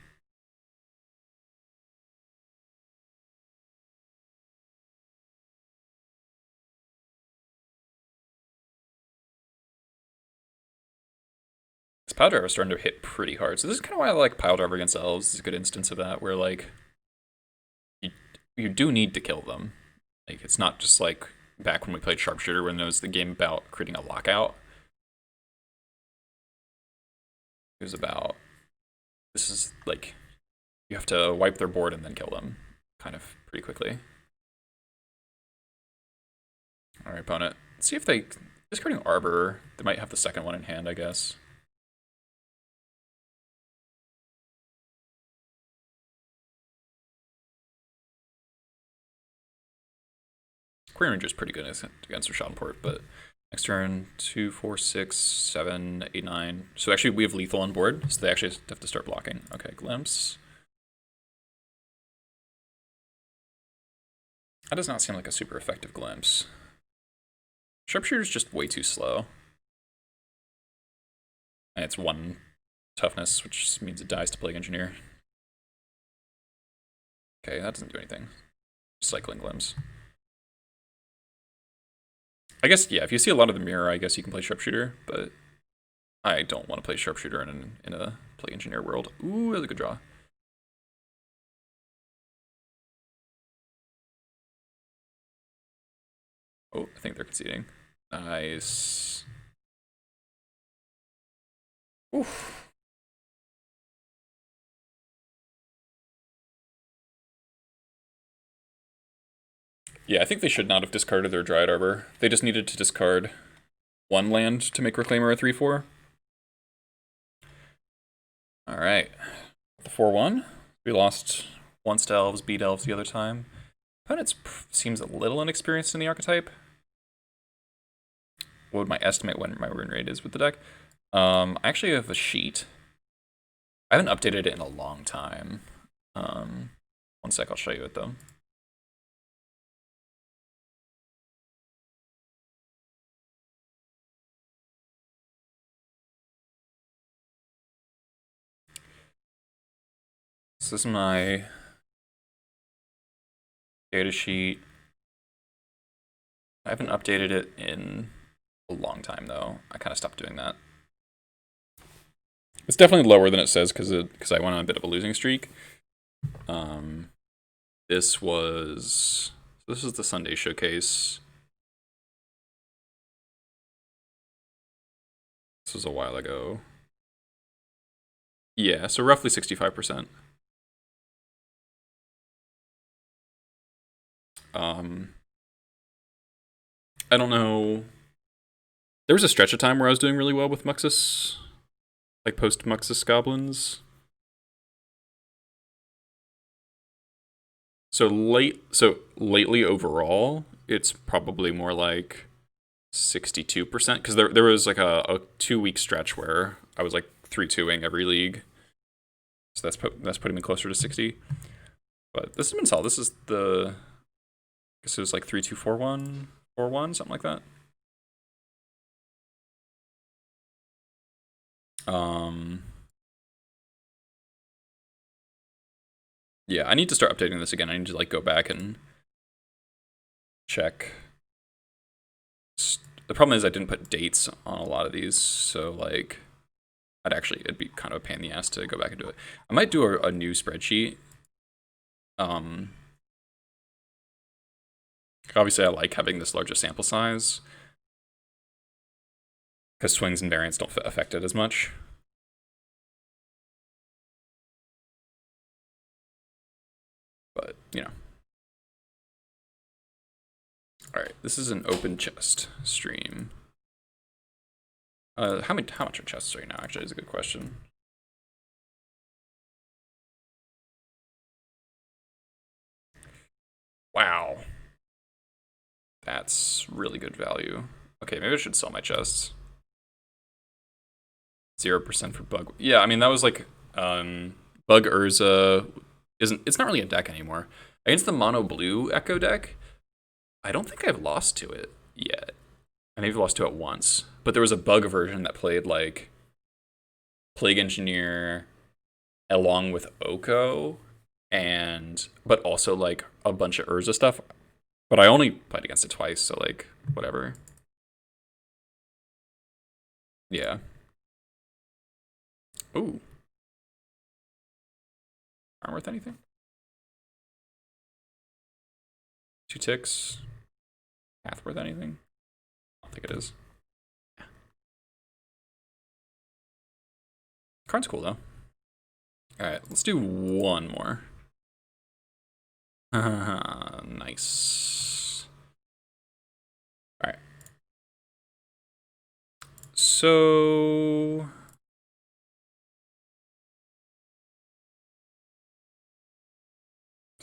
This Pile Driver is starting to hit pretty hard. So this is kind of why I like Pile Driver against Elves. It's a good instance of that, where like you do need to kill them. Like it's not just like back when we played Sharpshooter when there was the game about creating a lockout. It was about, this is like, you have to wipe their board and then kill them, kind of pretty quickly. Alright, opponent. Let's see if they, discarding Arbor, they might have the second one in hand, I guess. Queen Ranger is pretty good against Schadenport, but next turn, 2, 4, 6, 7, 8, 9. So actually we have lethal on board, so they actually have to start blocking. Okay, Glimpse. That does not seem like a super effective Glimpse. Sharpshooter's just way too slow. And it's 1 toughness, which means it dies to Plague Engineer. Okay, that doesn't do anything. Cycling Glimpse. I guess, yeah, if you see a lot of the mirror, I guess you can play Sharpshooter, but I don't want to play Sharpshooter in a Plague Engineer world. Ooh, that's a good draw. Oh, I think they're conceding. Nice. Oof. Yeah, I think they should not have discarded their Dryad Arbor. They just needed to discard one land to make Reclaimer a 3/4. Alright. The 4/1. We lost once to Elves, beat Elves the other time. Opponent seems a little inexperienced in the archetype. What would my estimate when my win rate is with the deck? I actually have a sheet. I haven't updated it in a long time. One sec, I'll show you it though. So this is my data sheet. I haven't updated it in a long time though. I kind of stopped doing that. It's definitely lower than it says because I went on a bit of a losing streak. This was the Sunday showcase. This was a while ago. Yeah, so roughly 65%. I don't know. There was a stretch of time where I was doing really well with Muxus, like post Muxus Goblins. So lately overall, it's probably more like 62% because there was like a 2-week stretch where I was like 3-2ing every league. So that's putting me closer to 60. But this has been solid. This is I guess it was like 3-2-4-1, 4-1, something like that. Yeah, I need to start updating this again. I need to like go back and check. The problem is I didn't put dates on a lot of these, so like it'd be kind of a pain in the ass to go back and do it. I might do a new spreadsheet. Obviously I like having this larger sample size because swings and variants don't affect it as much. But, you know. Alright, this is an open chest stream. How much are chests right now, actually, is a good question. Wow. That's really good value. Okay, maybe I should sell my chests. 0% for bug. Yeah, I mean, that was like, Bug Urza it's not really a deck anymore. Against the mono blue Echo deck, I don't think I've lost to it yet. I maybe lost to it once, but there was a bug version that played like Plague Engineer along with Oko, but also like a bunch of Urza stuff. But I only played against it twice, so like whatever. Yeah. Ooh. Aren't worth anything. 2 ticks. Path worth anything? I don't think it is. Yeah. Card's cool though. Alright, let's do one more. Nice. Alright. So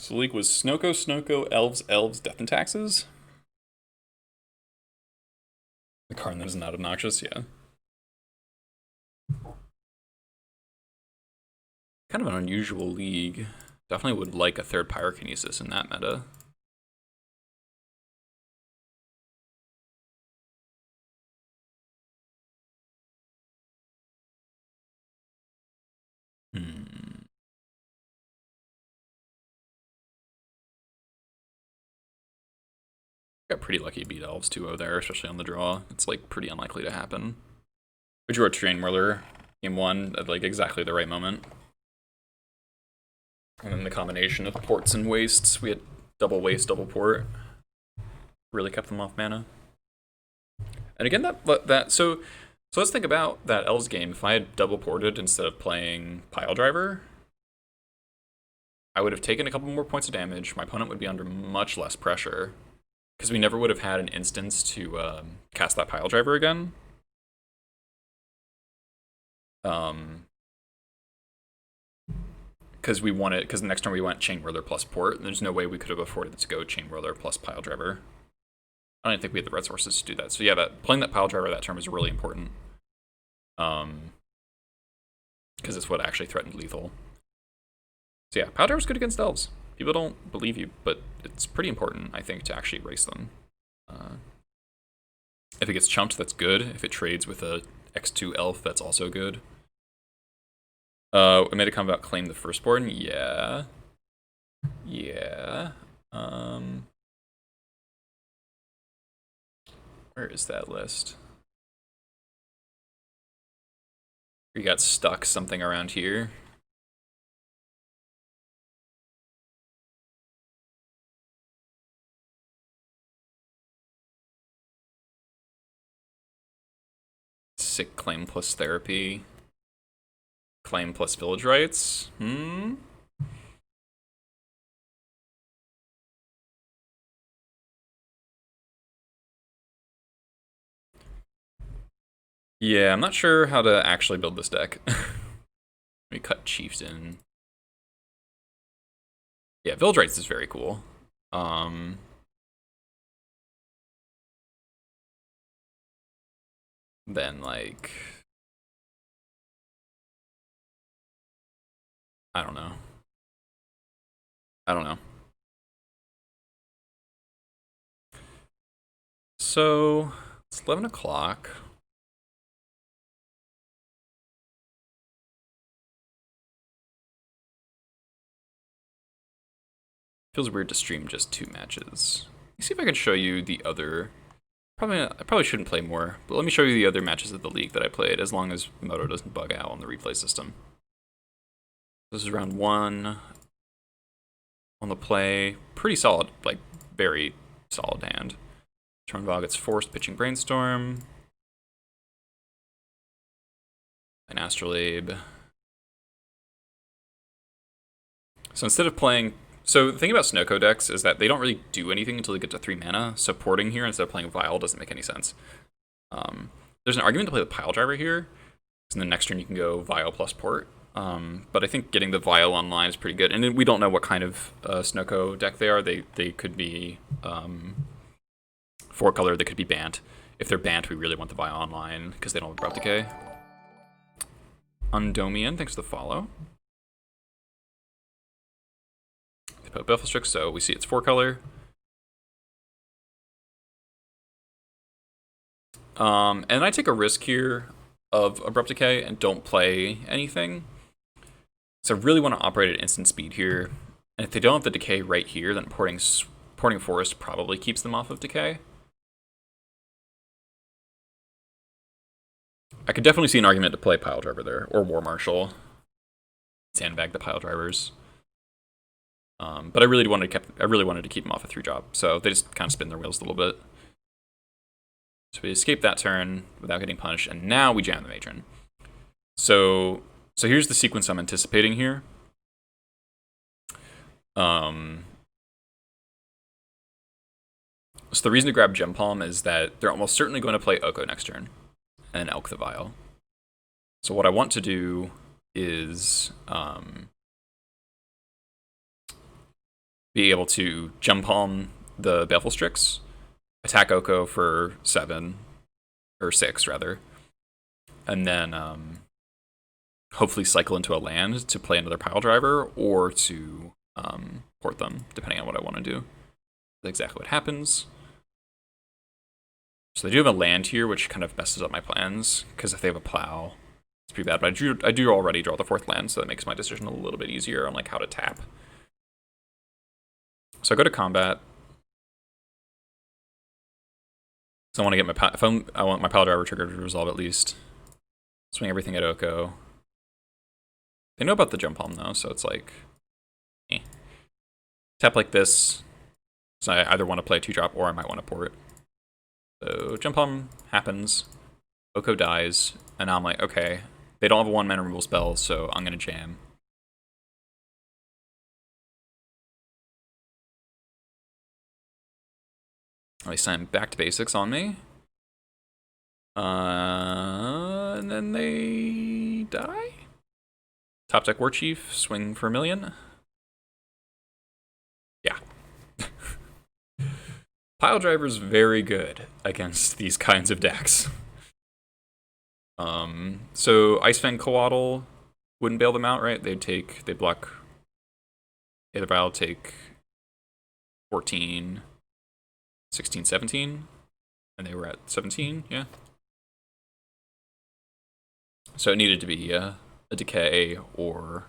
the league was Snoko, Elves, Death and Taxes. The card that is not obnoxious, yeah. Kind of an unusual league. Definitely would like a third Pyrokinesis in that meta. Got pretty lucky to beat Elves 2-0 there, especially on the draw. It's like pretty unlikely to happen. We drew a Terrain Whirler game 1 at like exactly the right moment. And then the combination of ports and wastes, we had double waste, double port. Really kept them off mana. And again, so let's think about that Elves game. If I had double ported instead of playing Pile Driver, I would have taken a couple more points of damage. My opponent would be under much less pressure. because we never would have had an instance to cast that pile driver again. Because the next turn we went Chain Whirler plus Port, and there's no way we could have afforded to go Chain Whirler plus Pile Driver. I don't think we had the resources to do that. So yeah, playing that Pile Driver that turn was really important. Because it's what actually threatened lethal. So yeah, Pile Driver's good against Elves. People don't believe you, but it's pretty important, I think, to actually race them. If it gets chumped, that's good. If it trades with a X2 Elf, that's also good. I made a comment about claim the firstborn. Yeah. Yeah. Where is that list? We got stuck something around here. Sick claim plus therapy. Claim plus village rights. Yeah, I'm not sure how to actually build this deck. Let me cut Chieftain. Yeah, village rights is very cool. Then like, I don't know. So it's 11 o'clock. Feels weird to stream just 2 matches. Let me see if I can show you the other. I probably shouldn't play more, but let me show you the other matches of the league that I played, as long as Moto doesn't bug out on the replay system. This is round 1. On the play, pretty solid, like very solid hand. Turn Vol gets forced, pitching Brainstorm. An Astrolabe. So instead of playing... So the thing about Snowco decks is that they don't really do anything until they get to 3 mana, so porting here instead of playing Vial doesn't make any sense. There's an argument to play the Pile Driver here, because in the next turn you can go Vial plus Port. But I think getting the Vial online is pretty good. And then we don't know what kind of Snowco deck they are. They could be 4-color, they could be Bant. If they're Bant, we really want the Vial online, because they don't have Abrupt Decay. Undomian, thanks for the follow. They put Belfast, so we see it's 4-color. And I take a risk here of Abrupt Decay and don't play anything. So I really want to operate at instant speed here. And if they don't have the Decay right here, then porting Forest probably keeps them off of Decay. I could definitely see an argument to play Pile Driver there, or War Marshal. Sandbag the Pile Drivers. But I really wanted to keep them off a 3-drop, so they just kind of spin their wheels a little bit. So we escape that turn without getting punished, and now we jam the Matron. So here's the sequence I'm anticipating here. So the reason to grab Gem Palm is that they're almost certainly going to play Oko next turn, and Elk the Vial. So what I want to do is be able to Gem Palm the Baleful Strix, attack Oko for 7, or 6 rather, and then hopefully cycle into a land to play another Pile Driver, or to port them, depending on what I want to do. That's exactly what happens. So they do have a land here, which kind of messes up my plans, because if they have a plow, it's pretty bad. But I do already draw the 4th land, so that makes my decision a little bit easier on like how to tap. So I go to combat. So I want to get my I want my Pile Driver trigger to resolve at least. Swing everything at Oko. They know about the Gem Palm though, so it's like, tap like this. So I either want to play a 2-drop or I might want to port. So Gem Palm happens, Oko dies, and now I'm like, okay, they don't have a 1-mana removal spell, so I'm gonna jam. They sign back to basics on me. And then they die. Top deck War Chief, swing for 1,000,000. Yeah. Pile Driver's very good against these kinds of decks. So Icefang Coatl wouldn't bail them out, right? They'd block Aether Vial, take 14, 16, 17, and they were at 17, yeah. So it needed to be a Decay or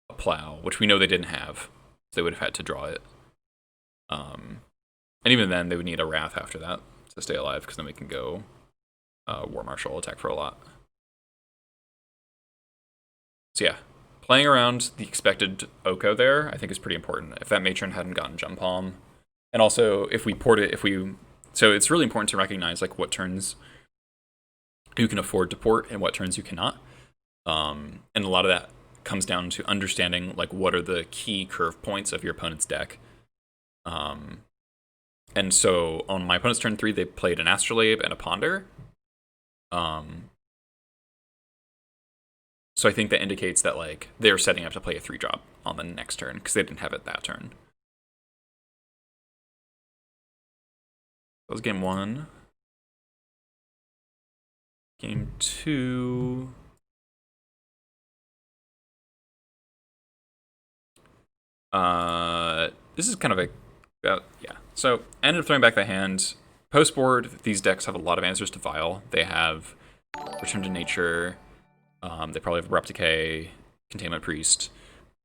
a Plow, which we know they didn't have. So they would have had to draw it. And even then, they would need a Wrath after that to stay alive, because then we can go War Marshal, attack for a lot. So yeah, playing around the expected Oko there, I think is pretty important. If that Matron hadn't gotten Jump Palm, and also if we port it, so it's really important to recognize like what turns you can afford to port and what turns you cannot. And a lot of that comes down to understanding like what are the key curve points of your opponent's deck. And so on my opponent's turn 3, they played an Astrolabe and a Ponder. So I think that indicates that like they're setting up to play a 3-drop on the next turn because they didn't have it that turn. That was game 1. Game 2. This is kind of a yeah. So I ended up throwing back the hand. Post board, these decks have a lot of answers to Vial. They have Return to Nature. They probably have Abrupt Decay, Containment Priest,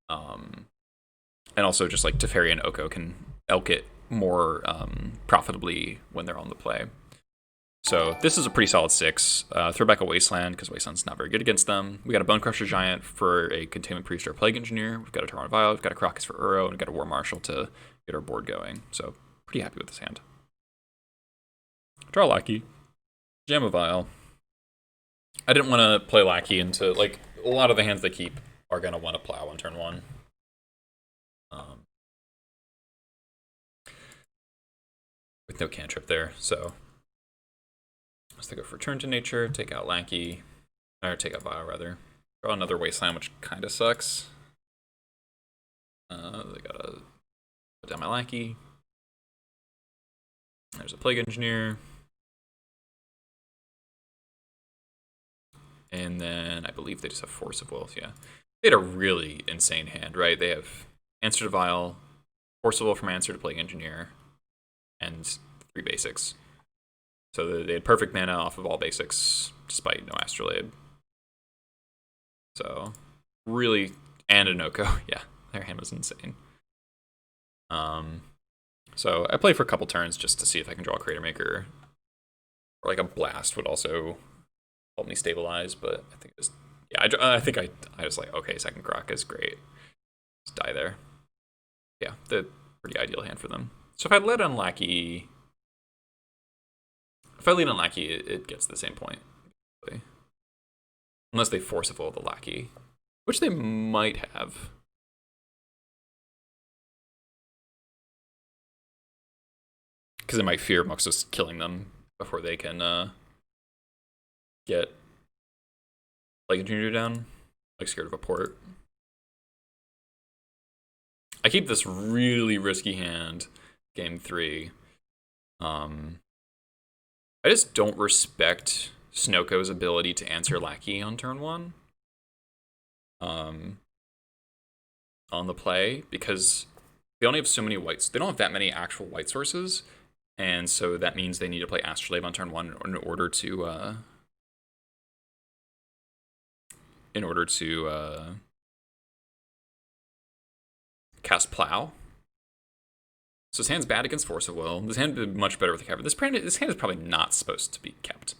and also just like Teferi and Oko can elk it more profitably when they're on the play. So this is a pretty solid 6. Throw back a Wasteland, because Wasteland's not very good against them. We got a Bonecrusher Giant for a Containment Priest or a Plague Engineer. We've got a Toronto Vial, we've got a Crocus for Uro, and we've got a War Marshal to get our board going. So pretty happy with this hand. Draw Lackey. Jam a Vial. I didn't want to play Lackey into, like, a lot of the hands they keep are going to want to Plow on turn 1. With no cantrip there, so let's go for Return to Nature, take out Lackey, or take out Vial rather. Draw another Wasteland, which kind of sucks. They gotta put down my Lackey. There's a Plague Engineer. And then I believe they just have Force of Will, yeah. They had a really insane hand, right? They have Answer to Vial, Force of Will from Answer to Plague Engineer, and 3 basics. So they had perfect mana off of all basics, despite no Astrolabe. So, really, and an Oko. Yeah, their hand was insane. So I play for a couple turns just to see if I can draw a Crater Maker. Or like a Blast would also help me stabilize, but I think it was, yeah, I think I was like, okay, second Croc is great. Just die there. Yeah, the pretty ideal hand for them. So if I lead on Lackey, it gets the same point. Unless they Force of Will the Lackey, which they might have. Because it might fear Muxus killing them before they can get like a junior down, like scared of a port. I keep this really risky hand, game 3. I just don't respect Snoko's ability to answer Lackey on turn 1. On the play, because they only have so many whites. They don't have that many actual white sources, and so that means they need to play Astrolabe on turn 1 in order to cast Plow. So this hand's bad against Force of Will. This hand would be much better with the Cavern. This hand is probably not supposed to be kept.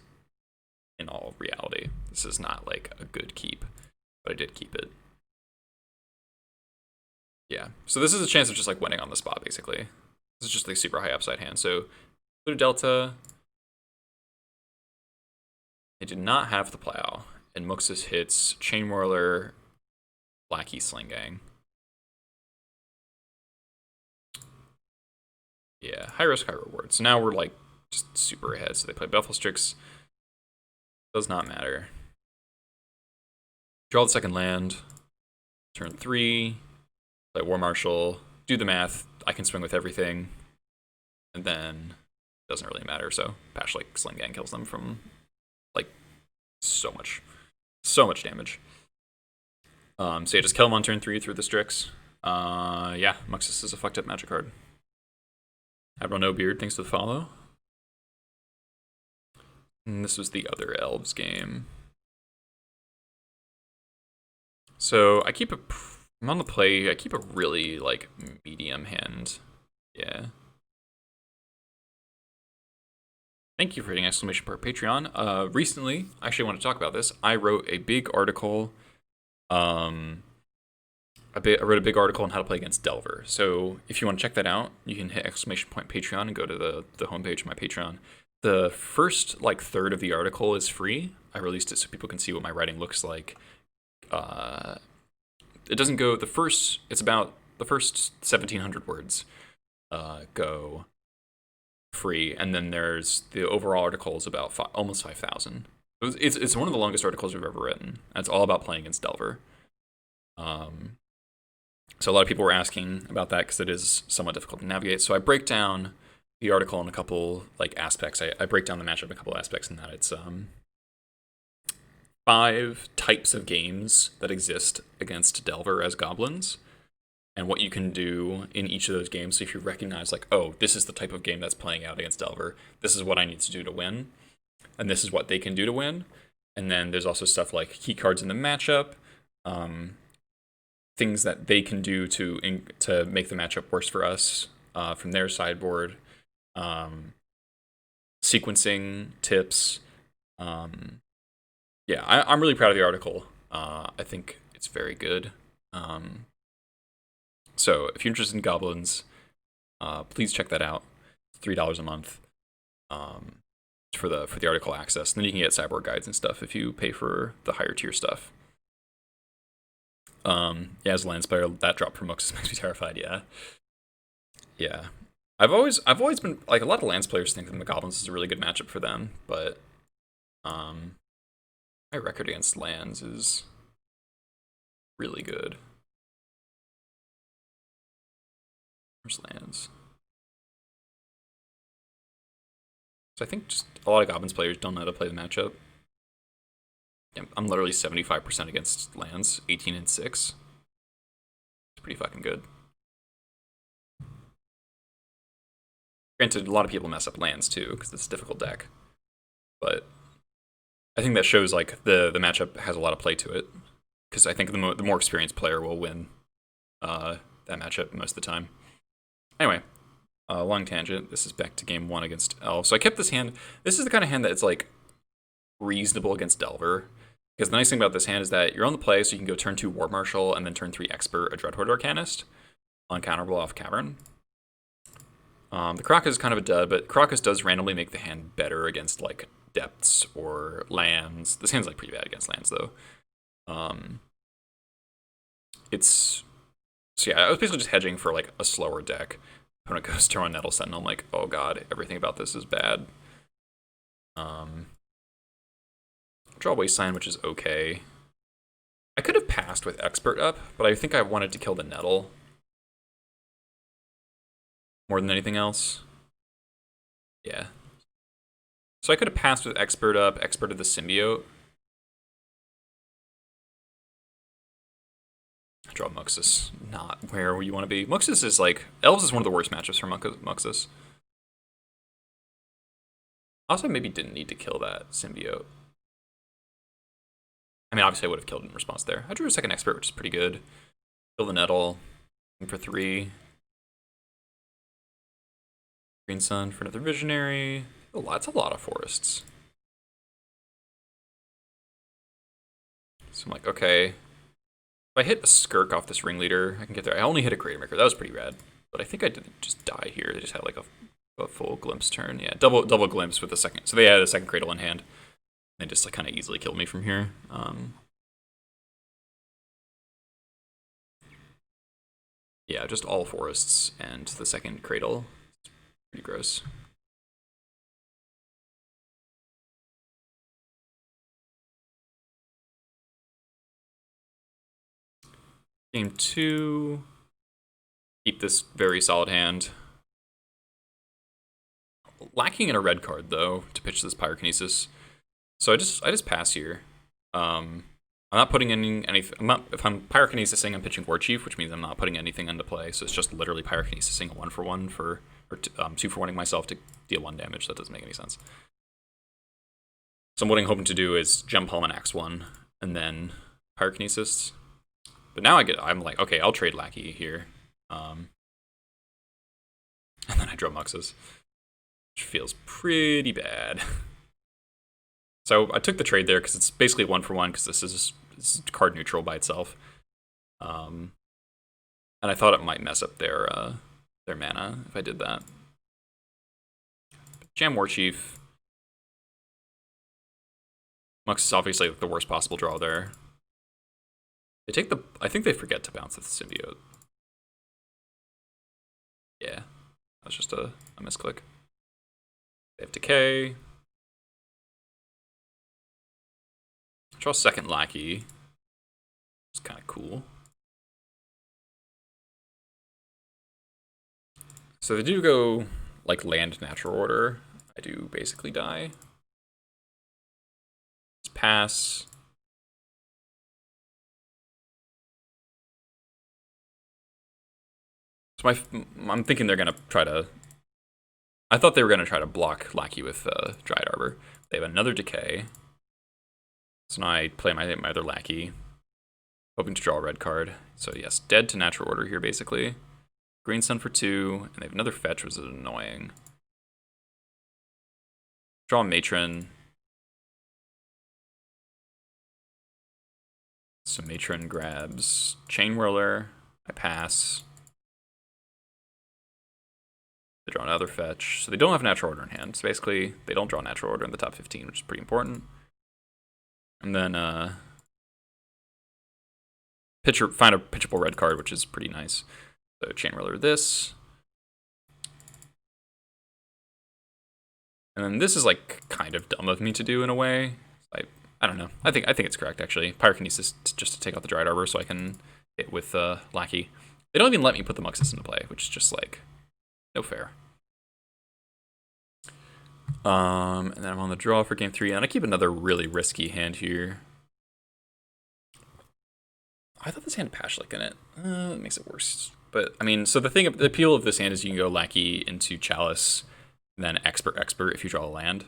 In all reality, this is not like a good keep, but I did keep it. Yeah, so this is a chance of just like winning on the spot, basically. This is just like super high upside hand. So Blue Delta, they did not have the Plow, and Muxus hits Chain Whirler, Lackey, Sling Gang. Yeah, high risk, high reward. So now we're like just super ahead. So they play Belfast. Does not matter. Draw the second land. Turn 3. Play War Marshal. Do the math. I can swing with everything. And then it doesn't really matter. So Pash like Sling Gang kills them from like so much damage. So yeah, just kill them on turn 3 through the Strix. Yeah, Muxus is a fucked up magic card. Admiral No Beard, thanks for the follow. And this was the other Elves game. So I'm on the play, I keep a really, like, medium hand. Yeah. Thank you for hitting exclamation part Patreon. Recently, I actually want to talk about this. I wrote a big article, I wrote a big article on how to play against Delver. So if you want to check that out, you can hit exclamation point Patreon and go to the homepage of my Patreon. The first like third of the article is free. I released it so people can see what my writing looks like. It doesn't go it's about the first 1,700 words go free, and then there's the overall article is about almost 5,000. It's one of the longest articles we've ever written. It's all about playing against Delver. So a lot of people were asking about that because it is somewhat difficult to navigate. So I break down the article in a couple like aspects. I break down the matchup in a couple aspects in that it's 5 types of games that exist against Delver as Goblins, and what you can do in each of those games. So if you recognize like, oh, this is the type of game that's playing out against Delver, this is what I need to do to win, and this is what they can do to win. And then there's also stuff like key cards in the matchup, things that they can do to make the matchup worse for us from their sideboard, sequencing tips. Yeah, I'm really proud of the article. I think it's very good. So if you're interested in Goblins, please check that out. It's $3 a month for the article access. And then you can get sideboard guides and stuff if you pay for the higher tier stuff. Yeah, as a Lance player, that drop from Muxus makes me terrified. Yeah. I've always been like, a lot of Lance players think that the Goblins is a really good matchup for them, but my record against lands is really good. Where's lands? So I think just a lot of Goblins players don't know how to play the matchup. Yeah, I'm literally 75% against lands, 18 and 6. It's pretty fucking good. Granted, a lot of people mess up lands too, because it's a difficult deck. But I think that shows like the matchup has a lot of play to it. Because I think the more experienced player will win that matchup most of the time. Anyway, long tangent. This is back to game 1 against Elves. So I kept this hand. This is the kind of hand that's like reasonable against Delver. Because the nice thing about this hand is that you're on the play, so you can go turn 2 War Marshal and then turn 3 Expert a Dreadhorde Arcanist. Uncounterable off Cavern. The Crocus is kind of a dud, but Crocus does randomly make the hand better against like depths or lands. This hand's like pretty bad against lands though. So yeah, I was basically just hedging for like a slower deck. When it goes to run Nettle Sentinel, I'm like, oh god, everything about this is bad. Draw Wasteland, which is okay. I could have passed with Expert up, but I think I wanted to kill the Nettle more than anything else. Yeah. So I could have passed with Expert up, Experted the Symbiote. Draw Muxus, not where you want to be. Muxus is like, Elves is one of the worst matchups for Muxus. Also, maybe didn't need to kill that Symbiote. I mean, obviously I would have killed in response there. I drew a second Expert, which is pretty good. Kill the Nettle for 3. Green Sun for another Visionary. That's a lot of forests. So I'm like, okay. If I hit a Skirk off this Ringleader, I can get there. I only hit a Crater Maker. That was pretty rad. But I think I didn't just die here. They just had like a full Glimpse turn. Yeah, double Glimpse with the second. So they had a second Cradle in hand. They just like kind of easily killed me from here. Yeah, just all forests and the second Cradle. Pretty gross. Game 2. Keep this very solid hand. Lacking in a red card though to pitch this Pyrokinesis. So I just pass here. I'm not putting anything. If I'm Pyrokinesising, I'm pitching War Chief, which means I'm not putting anything into play. So it's just literally Pyrokinesising a 1-for-1 or 2-for-1ing myself to deal 1 damage. That doesn't make any sense. So what I'm hoping to do is Gem Palm and Axe 1, and then Pyrokinesis. But now I'm like, okay, I'll trade Lackey here. And then I draw Muxus, which feels pretty bad. So I took the trade there because it's basically 1-for-1 because this is card neutral by itself. And I thought it might mess up their mana if I did that. Jam War Chief. Mux is obviously the worst possible draw there. They take the. I think they forget to bounce the symbiote. Yeah, that was just a misclick. They have Decay. Draw second Lackey. It's kind of cool. So they do go like land natural order. I do basically die. Just pass. So I'm thinking they're gonna try to. I thought they were gonna try to block Lackey with Dryad Arbor. They have another Decay. So now I play my other Lackey, hoping to draw a red card. So yes, dead to natural order here basically. Green Sun for 2, and they have another fetch, which is annoying. Draw a Matron. So Matron grabs Chain Whirler. I pass. They draw another fetch. So they don't have natural order in hand. So basically, they don't draw natural order in the top 15, which is pretty important. And then find a pitchable red card, which is pretty nice. So Chain Whirler this. And then this is like kind of dumb of me to do in a way. I don't know. I think it's correct actually. Pyrokinesis just to take out the Dryad Arbor so I can hit with Lackey. They don't even let me put the Muxus into play, which is just like no fair. And then I'm on the draw for game 3, and I keep another really risky hand here. I thought this had Pashlik in it. That makes it worse. But I mean, so the appeal of this hand is you can go Lackey into Chalice, and then Expert if you draw a land.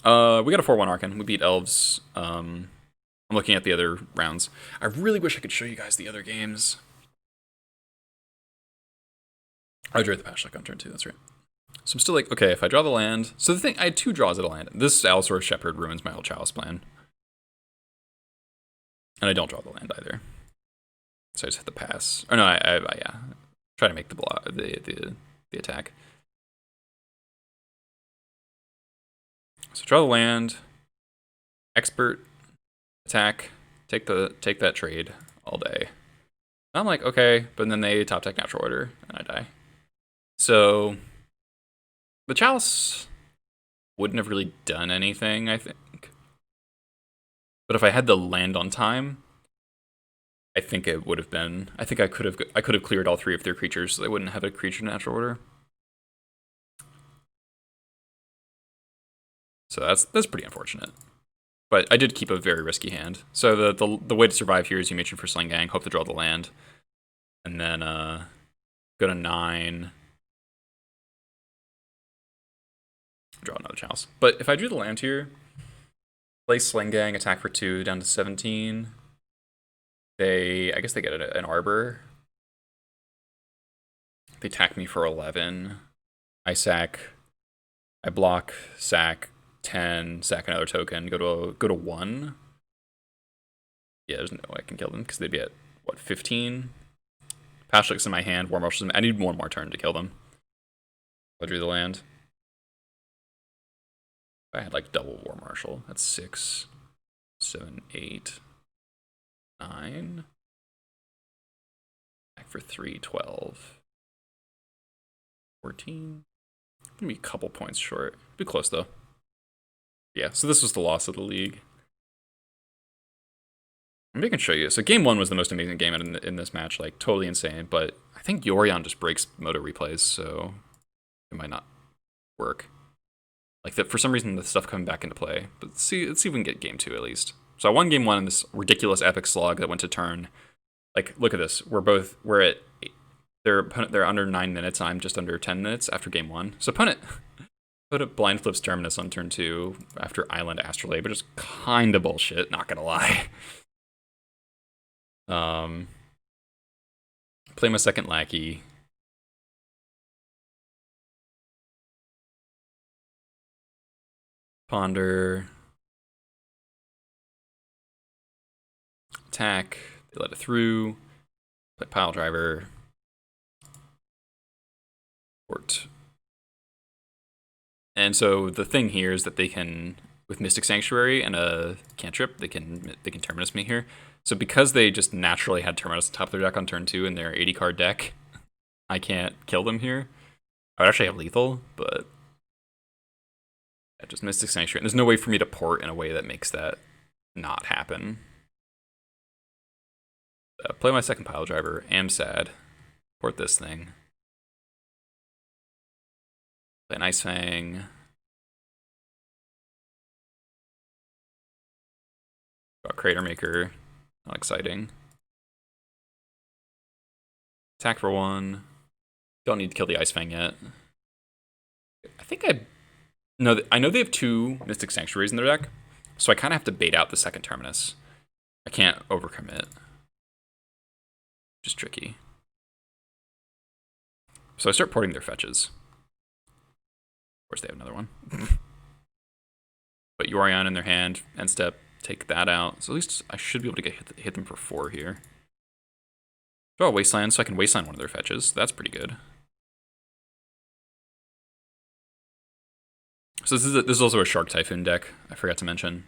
We got a 4-1 Archon. We beat Elves. I'm looking at the other rounds. I really wish I could show you guys the other games. I drew the Pashlik on turn 2, that's right. So I'm still like, okay, if I draw the land. So the thing, I had 2 draws at a land. This Allosaurus Shepherd ruins my whole Chalice plan. And I don't draw the land either. So I just hit the pass. Or no, yeah. Try to make the attack. So draw the land. Expert. Attack. Take that trade all day. I'm like, okay, but then they top deck natural order, and I die. So the Chalice wouldn't have really done anything, I think. But if I had the land on time, I think it would have been. I think I could have cleared all 3 of their creatures, so they wouldn't have a creature natural order. So that's pretty unfortunate. But I did keep a very risky hand. So the way to survive here is you Matron for Sling Gang, hope to draw the land, and then go to 9. Draw another Chalice. But if I drew the land here, play Sling Gang, attack for 2, down to 17. I guess they get an Arbor. They attack me for 11. I sack. I block, sack 10, sack another token, go to 1. Yeah, there's no way I can kill them because they'd be at what, 15? Pashlik's in my hand, War Marshal's in my, I need one more turn to kill them. I drew the land. If I had like double War Marshal, that's 6, 7, 8, 9. Back for 3, 12. 14. Gonna be a couple points short. Be close though. Yeah, so this was the loss of the league. Maybe I can show you. So game 1 was the most amazing game in this match, like totally insane. But I think Yorion just breaks moto replays, so it might not work. Like that, for some reason, the stuff coming back into play. But let's see if we can get game 2 at least. So I won game 1 in this ridiculous epic slog that went to turn. Like, look at this. We're at they're under 9 minutes, and I'm just under 10 minutes after game 1. So opponent put a blind flips Terminus on turn 2 after Island Astrolabe, but it's kind of bullshit. Not gonna lie. Play my second lackey. Ponder. Attack. They let it through. Play pile driver. Port. And so the thing here is that they can, with Mystic Sanctuary and a cantrip, they can Terminus me here. So because they just naturally had Terminus on top of their deck on turn 2 in their 80 card deck, I can't kill them here. I would actually have lethal, but yeah, just Mystic Sanctuary. And there's no way for me to port in a way that makes that not happen. Play my second pile driver. Am sad. Port this thing. Play an Ice Fang. Got Crater Maker. Not exciting. Attack for 1. Don't need to kill the Ice Fang yet. I think I know they have 2 Mystic Sanctuaries in their deck, so I kind of have to bait out the second Terminus. I can't overcommit. Just tricky. So I start porting their fetches. Of course, they have another one. But Yorion in their hand, end step, take that out. So at least I should be able to hit them for 4 here. Draw a Wasteland so I can Wasteland one of their fetches. That's pretty good. So this is also a Shark Typhoon deck, I forgot to mention.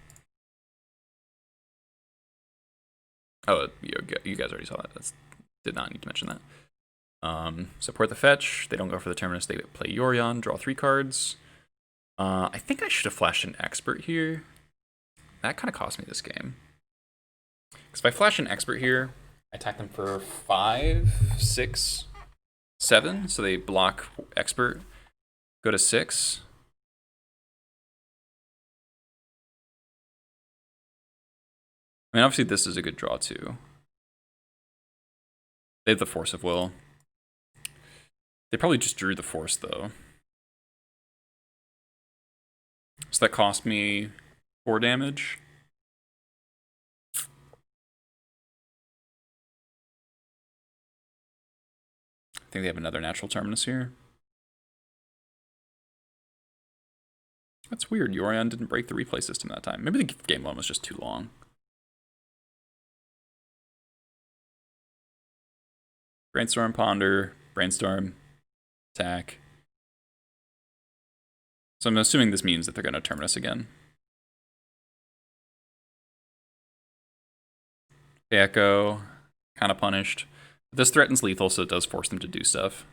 Oh, you guys already saw that. Did not need to mention that. Support the fetch. They don't go for the Terminus. They play Yorion, draw 3 cards. I think I should have flashed an Expert here. That kind of cost me this game. Because if I flash an Expert here, I attack them for 5, 6, 7. So they block Expert. Go to 6. I mean, obviously this is a good draw too. They have the Force of Will. They probably just drew the Force though. So that cost me 4 damage. I think they have another natural Terminus here. That's weird. Yorion didn't break the replay system that time. Maybe the game 1 was just too long. Brainstorm, Ponder, Brainstorm, attack. So I'm assuming this means that they're going to Terminus again. Echo, kind of punished. This threatens lethal, so it does force them to do stuff.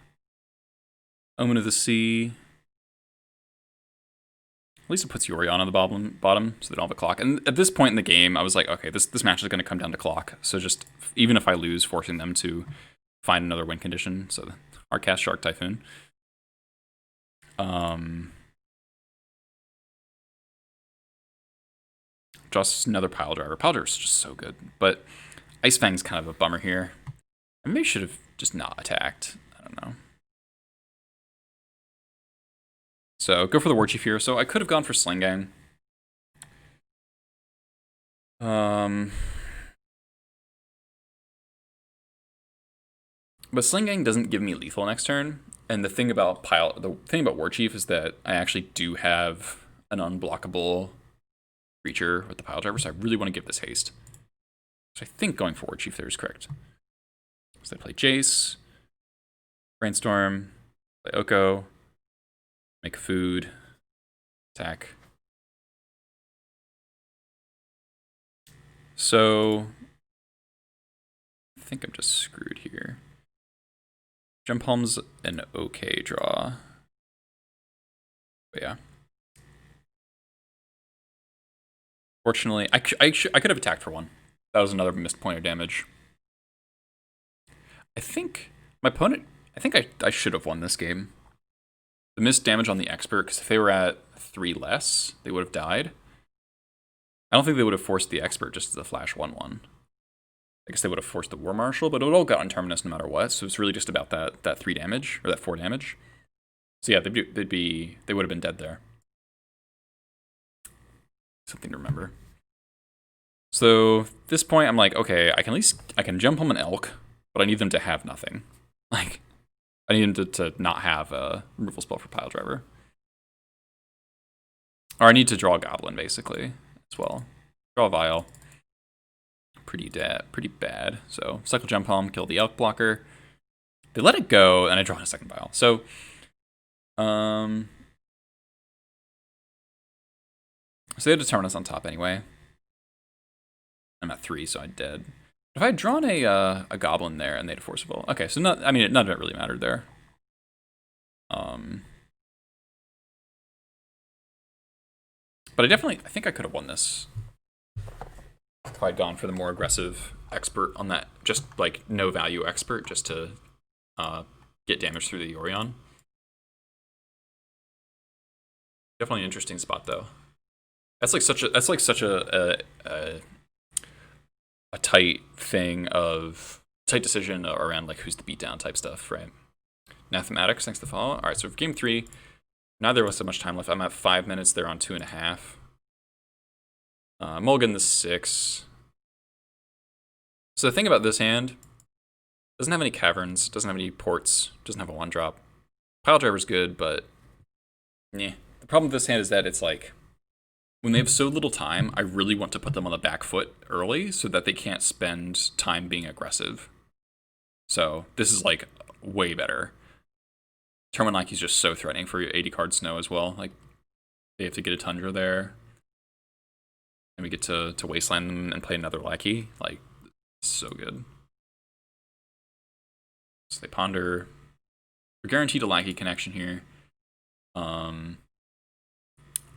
Omen of the Sea. At least it puts Yorion on the bottom, so they don't have a clock. And at this point in the game, I was like, okay, this match is going to come down to clock. So just, even if I lose, forcing them to find another win condition. So our cast Shark Typhoon. Just another pile driver. Pile driver is just so good. But Ice Fang's kind of a bummer here. I maybe should have just not attacked. I don't know. So go for the Warchief here. So I could have gone for Sling Gang. But Sling Gang doesn't give me lethal next turn. And the thing about Warchief is that I actually do have an unblockable creature with the pile driver, so I really want to give this haste. So I think going for Warchief there is correct. So they play Jace, Brainstorm, play Oko, make food, attack. So I think I'm just screwed here. Gem Palm's an okay draw. But yeah. Fortunately, I could have attacked for one. That was another missed point of damage. I think my opponent, I should have won this game. The missed damage on the expert, because if they were at 3 less, they would have died. I don't think they would have forced the expert just as a flash 1/1. I guess they would have forced the War Marshal, but it would all got on Terminus no matter what, so it's really just about that 3 damage, or that 4 damage. So yeah, they would have been dead there. Something to remember. So at this point, I'm like, okay, I can jump home an elk, but I need them to have nothing. Like, I need them to not have a removal spell for Pile Driver. Or I need to draw a Goblin, basically, as well. Draw a Vial. Pretty bad. So, cycle Gem Palm, kill the Elk blocker. They let it go, and I draw a second Vial. So, so they had Determinus on top anyway. I'm at 3, so I'm dead. If I had drawn a Goblin there and they had a Forcible, okay, so none of it really mattered there. But I think I could have won this if I'd gone for the more aggressive expert on that, just like no value expert, just to get damage through the Yorion. Definitely an interesting spot though. That's like such a tight decision around like who's the beatdown type stuff, right? Mathematics, thanks to the follow. All right, so for game 3, neither of us have much time left. I'm at 5 minutes. They're on 2.5. Mulligan the 6. So the thing about this hand, doesn't have any caverns, doesn't have any ports, doesn't have a 1-drop. Pile Driver's good, but yeah. The problem with this hand is that it's like, when they have so little time, I really want to put them on the back foot early so that they can't spend time being aggressive. So this is like way better. Terminlaki's just so threatening for your 80 card snow as well. Like, they have to get a Tundra there. And we get to wasteland them and play another Lackey. Like, so good. So they ponder. We're guaranteed a Lackey connection here. I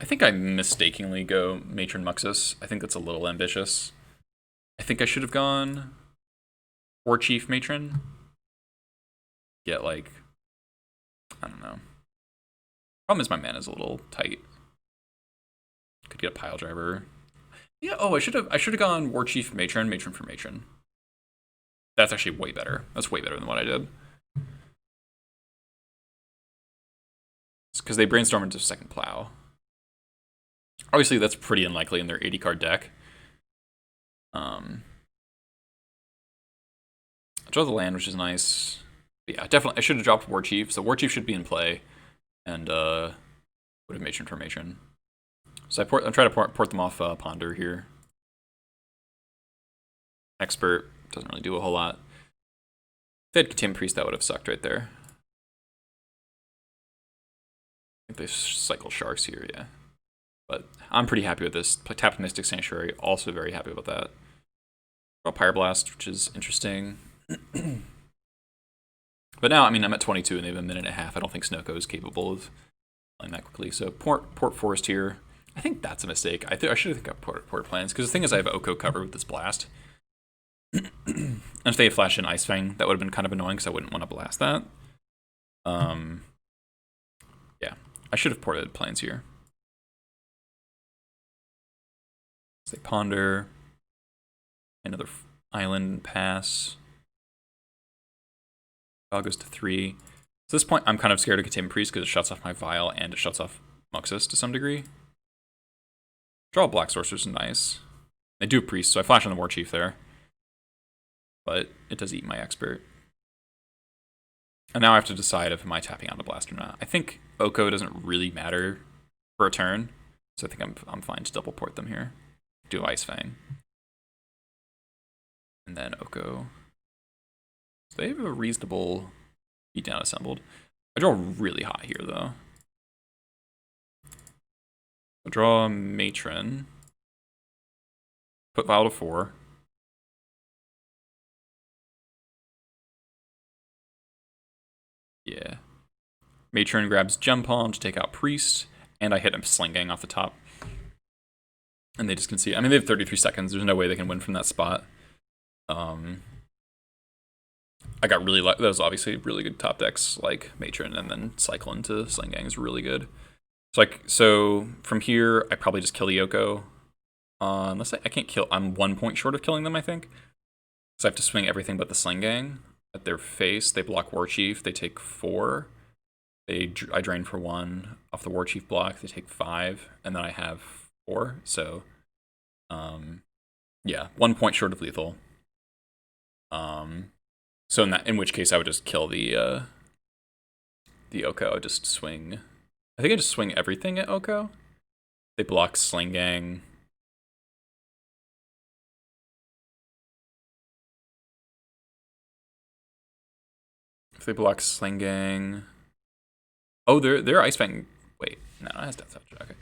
think I mistakenly go Matron Muxus. I think that's a little ambitious. I think I should have gone War Chief Matron. Get like, I don't know. Problem is my mana's a little tight. Could get a Pile Driver. Yeah, oh, I should have gone War Chief Matron for Matron. That's actually way better. That's way better than what I did. It's because they brainstorm into second Plow. Obviously, that's pretty unlikely in their 80 card deck. I draw the land, which is nice. But yeah, definitely, I should have dropped War Chief. So War Chief should be in play, and would have Matron for Matron. So I'm trying to port them off Ponder here. Expert doesn't really do a whole lot. If they had Containment Priest, that would have sucked right there. I think they cycle Sharks here, yeah. But I'm pretty happy with this. Tapped Mystic Sanctuary, also very happy about that. Draw Pyroblast, which is interesting. But now, I mean, I'm at 22 and they have a minute and a half. I don't think Snoko is capable of playing that quickly. So port Forest here. I think that's a mistake. I should have got port plans, because the thing is I have Oko covered with this blast. And if they had flashed in Ice Fang, that would have been kind of annoying because I wouldn't want to blast that. Yeah, I should have ported plans here. So they ponder. Another island pass. Vial goes to 3. So at this point, I'm kind of scared of Containment Priest because it shuts off my Vial and it shuts off Muxus to some degree. Draw a Black Sorcerer's nice. I do a Priest, so I flash on the War Chief there. But it does eat my Expert. And now I have to decide if am I tapping out a blast or not. I think Oko doesn't really matter for a turn, so I think I'm fine to double port them here. Do Ice Fang. And then Oko. So they have a reasonable beatdown assembled. I draw really hot here though. I'll draw Matron. Put Vial to 4. Yeah. Matron grabs Gem Palm to take out Priest, and I hit him Sling Gang off the top. And they just concede. I mean, they have 33 seconds. There's no way they can win from that spot. I got really lucky. That was obviously really good top decks, like Matron, and then Cyclone to Sling Gang is really good. So from here, I probably just kill the Yoko. Unless I can't kill. I'm 1 point short of killing them, I think. So I have to swing everything but the Sling Gang at their face. They block War Chief. They take 4. I drain for 1 off the War Chief block. They take 5, and then I have 4. So, yeah, 1 point short of lethal. So in which case I would just kill the Oko. I would just swing. I think I just swing everything at Oko. They block Sling Gang. If they block Sling Gang. Oh, they're Ice Fang. Wait, no, it has Death Touch. Okay.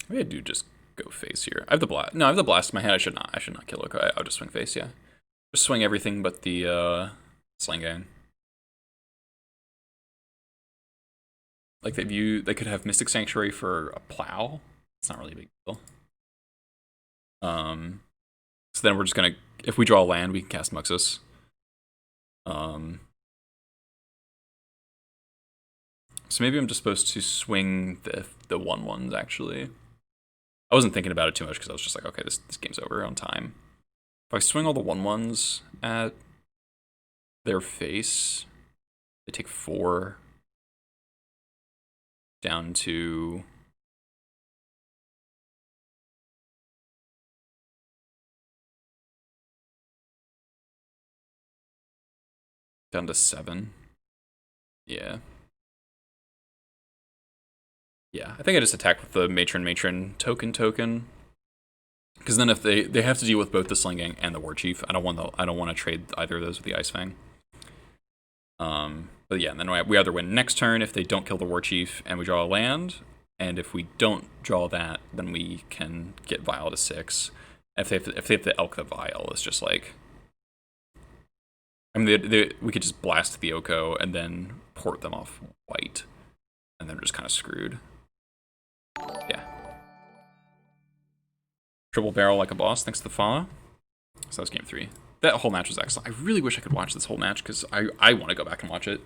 Maybe I do just go face here. I have the blast. No, I have the blast in my hand. I should not kill Oko. I'll just swing face. Yeah, just swing everything but the Sling Gang. Like they could have Mystic Sanctuary for a plow. It's not really a big deal. So then we're just gonna, if we draw a land, we can cast Muxus. So maybe I'm just supposed to swing the 1/1s actually. I wasn't thinking about it too much because I was just like, okay, this game's over on time. If I swing all the 1/1s at their face, they take 4 down to down to 7. Yeah. Yeah, I think I just attack with the Matron token. Because then if they have to deal with both the Sling Gang and the War Chief, I don't want to trade either of those with the Ice Fang. But yeah, and then we either win next turn if they don't kill the War Chief and we draw a land, and if we don't draw that, then we can get Vial to 6. If they have to Elk the Vial, it's just like, I mean, we could just blast the Oko and then port them off white, and then we're just kind of screwed. Yeah. Triple barrel like a boss, thanks to the follow. So that was game 3. That whole match was excellent. I really wish I could watch this whole match because I want to go back and watch it.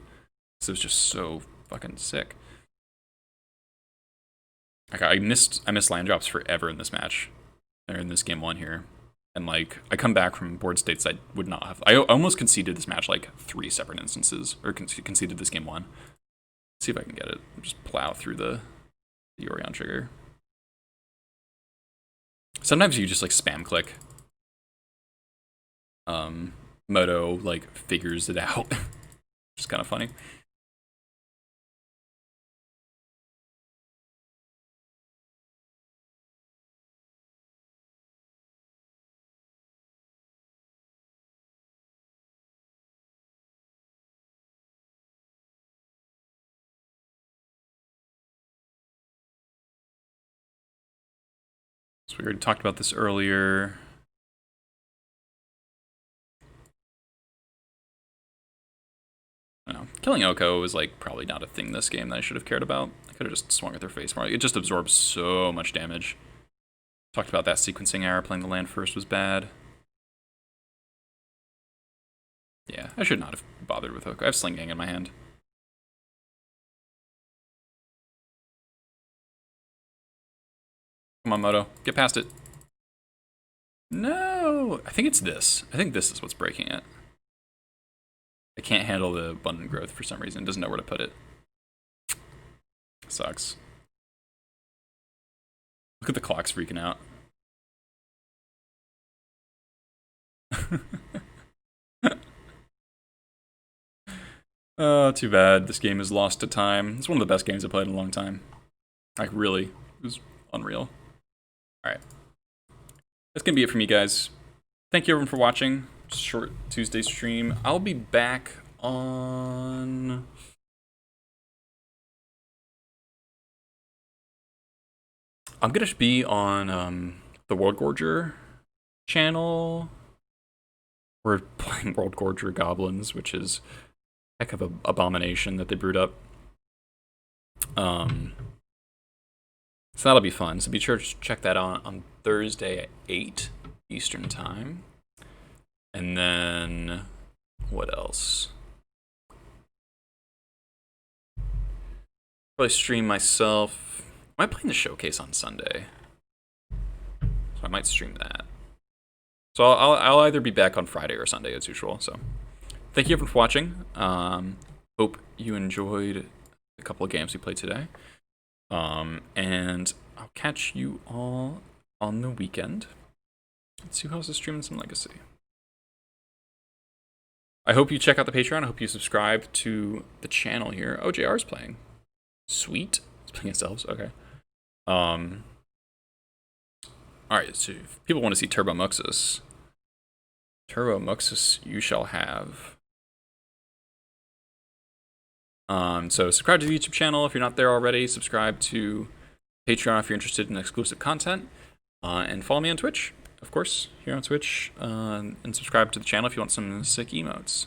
This was just so fucking sick. Like I missed land drops forever in this match, or in this game 1 here, and like I come back from board states I would not have. I almost conceded this match like 3 separate instances, or conceded this game 1. Let's see if I can get it. Just plow through the Yorion trigger. Sometimes you just like spam click. Moto like figures it out. Which is kind of funny. So we already talked about this earlier. Killing Oko was like probably not a thing this game that I should have cared about. I could have just swung at their face more. It just absorbs so much damage. Talked about that sequencing error. Playing the land first was bad. Yeah, I should not have bothered with Oko. I have Sling Gang in my hand. Come on, Moto. Get past it. No! I think it's this. I think this is what's breaking it. It can't handle the abundant growth for some reason. It doesn't know where to put it. Sucks. Look at the clocks freaking out. Oh, too bad. This game is lost to time. It's one of the best games I've played in a long time. Like, really. It was unreal. Alright. That's gonna be it from me, guys. Thank you, everyone, for watching. Short Tuesday stream. I'll be back on... I'm gonna be on the World Gorger channel. We're playing World Gorger Goblins, which is a heck of an abomination that they brewed up. So that'll be fun. So be sure to check that on Thursday at 8 Eastern Time. And then, what else? Probably stream myself. I might play in the showcase on Sunday. So I might stream that. So I'll either be back on Friday or Sunday as usual. So thank you everyone for watching. Hope you enjoyed a couple of games we played today. And I'll catch you all on the weekend. Let's see who else is streaming some Legacy. I hope you check out the Patreon. I hope you subscribe to the channel here. Oh, JR's playing. Sweet. He's playing against Elves. Okay. Alright, so if people want to see Turbo Muxus, you shall have. So subscribe to the YouTube channel if you're not there already. Subscribe to Patreon if you're interested in exclusive content. And follow me on Twitch, of course, here on Twitch. And subscribe to the channel if you want some sick emotes.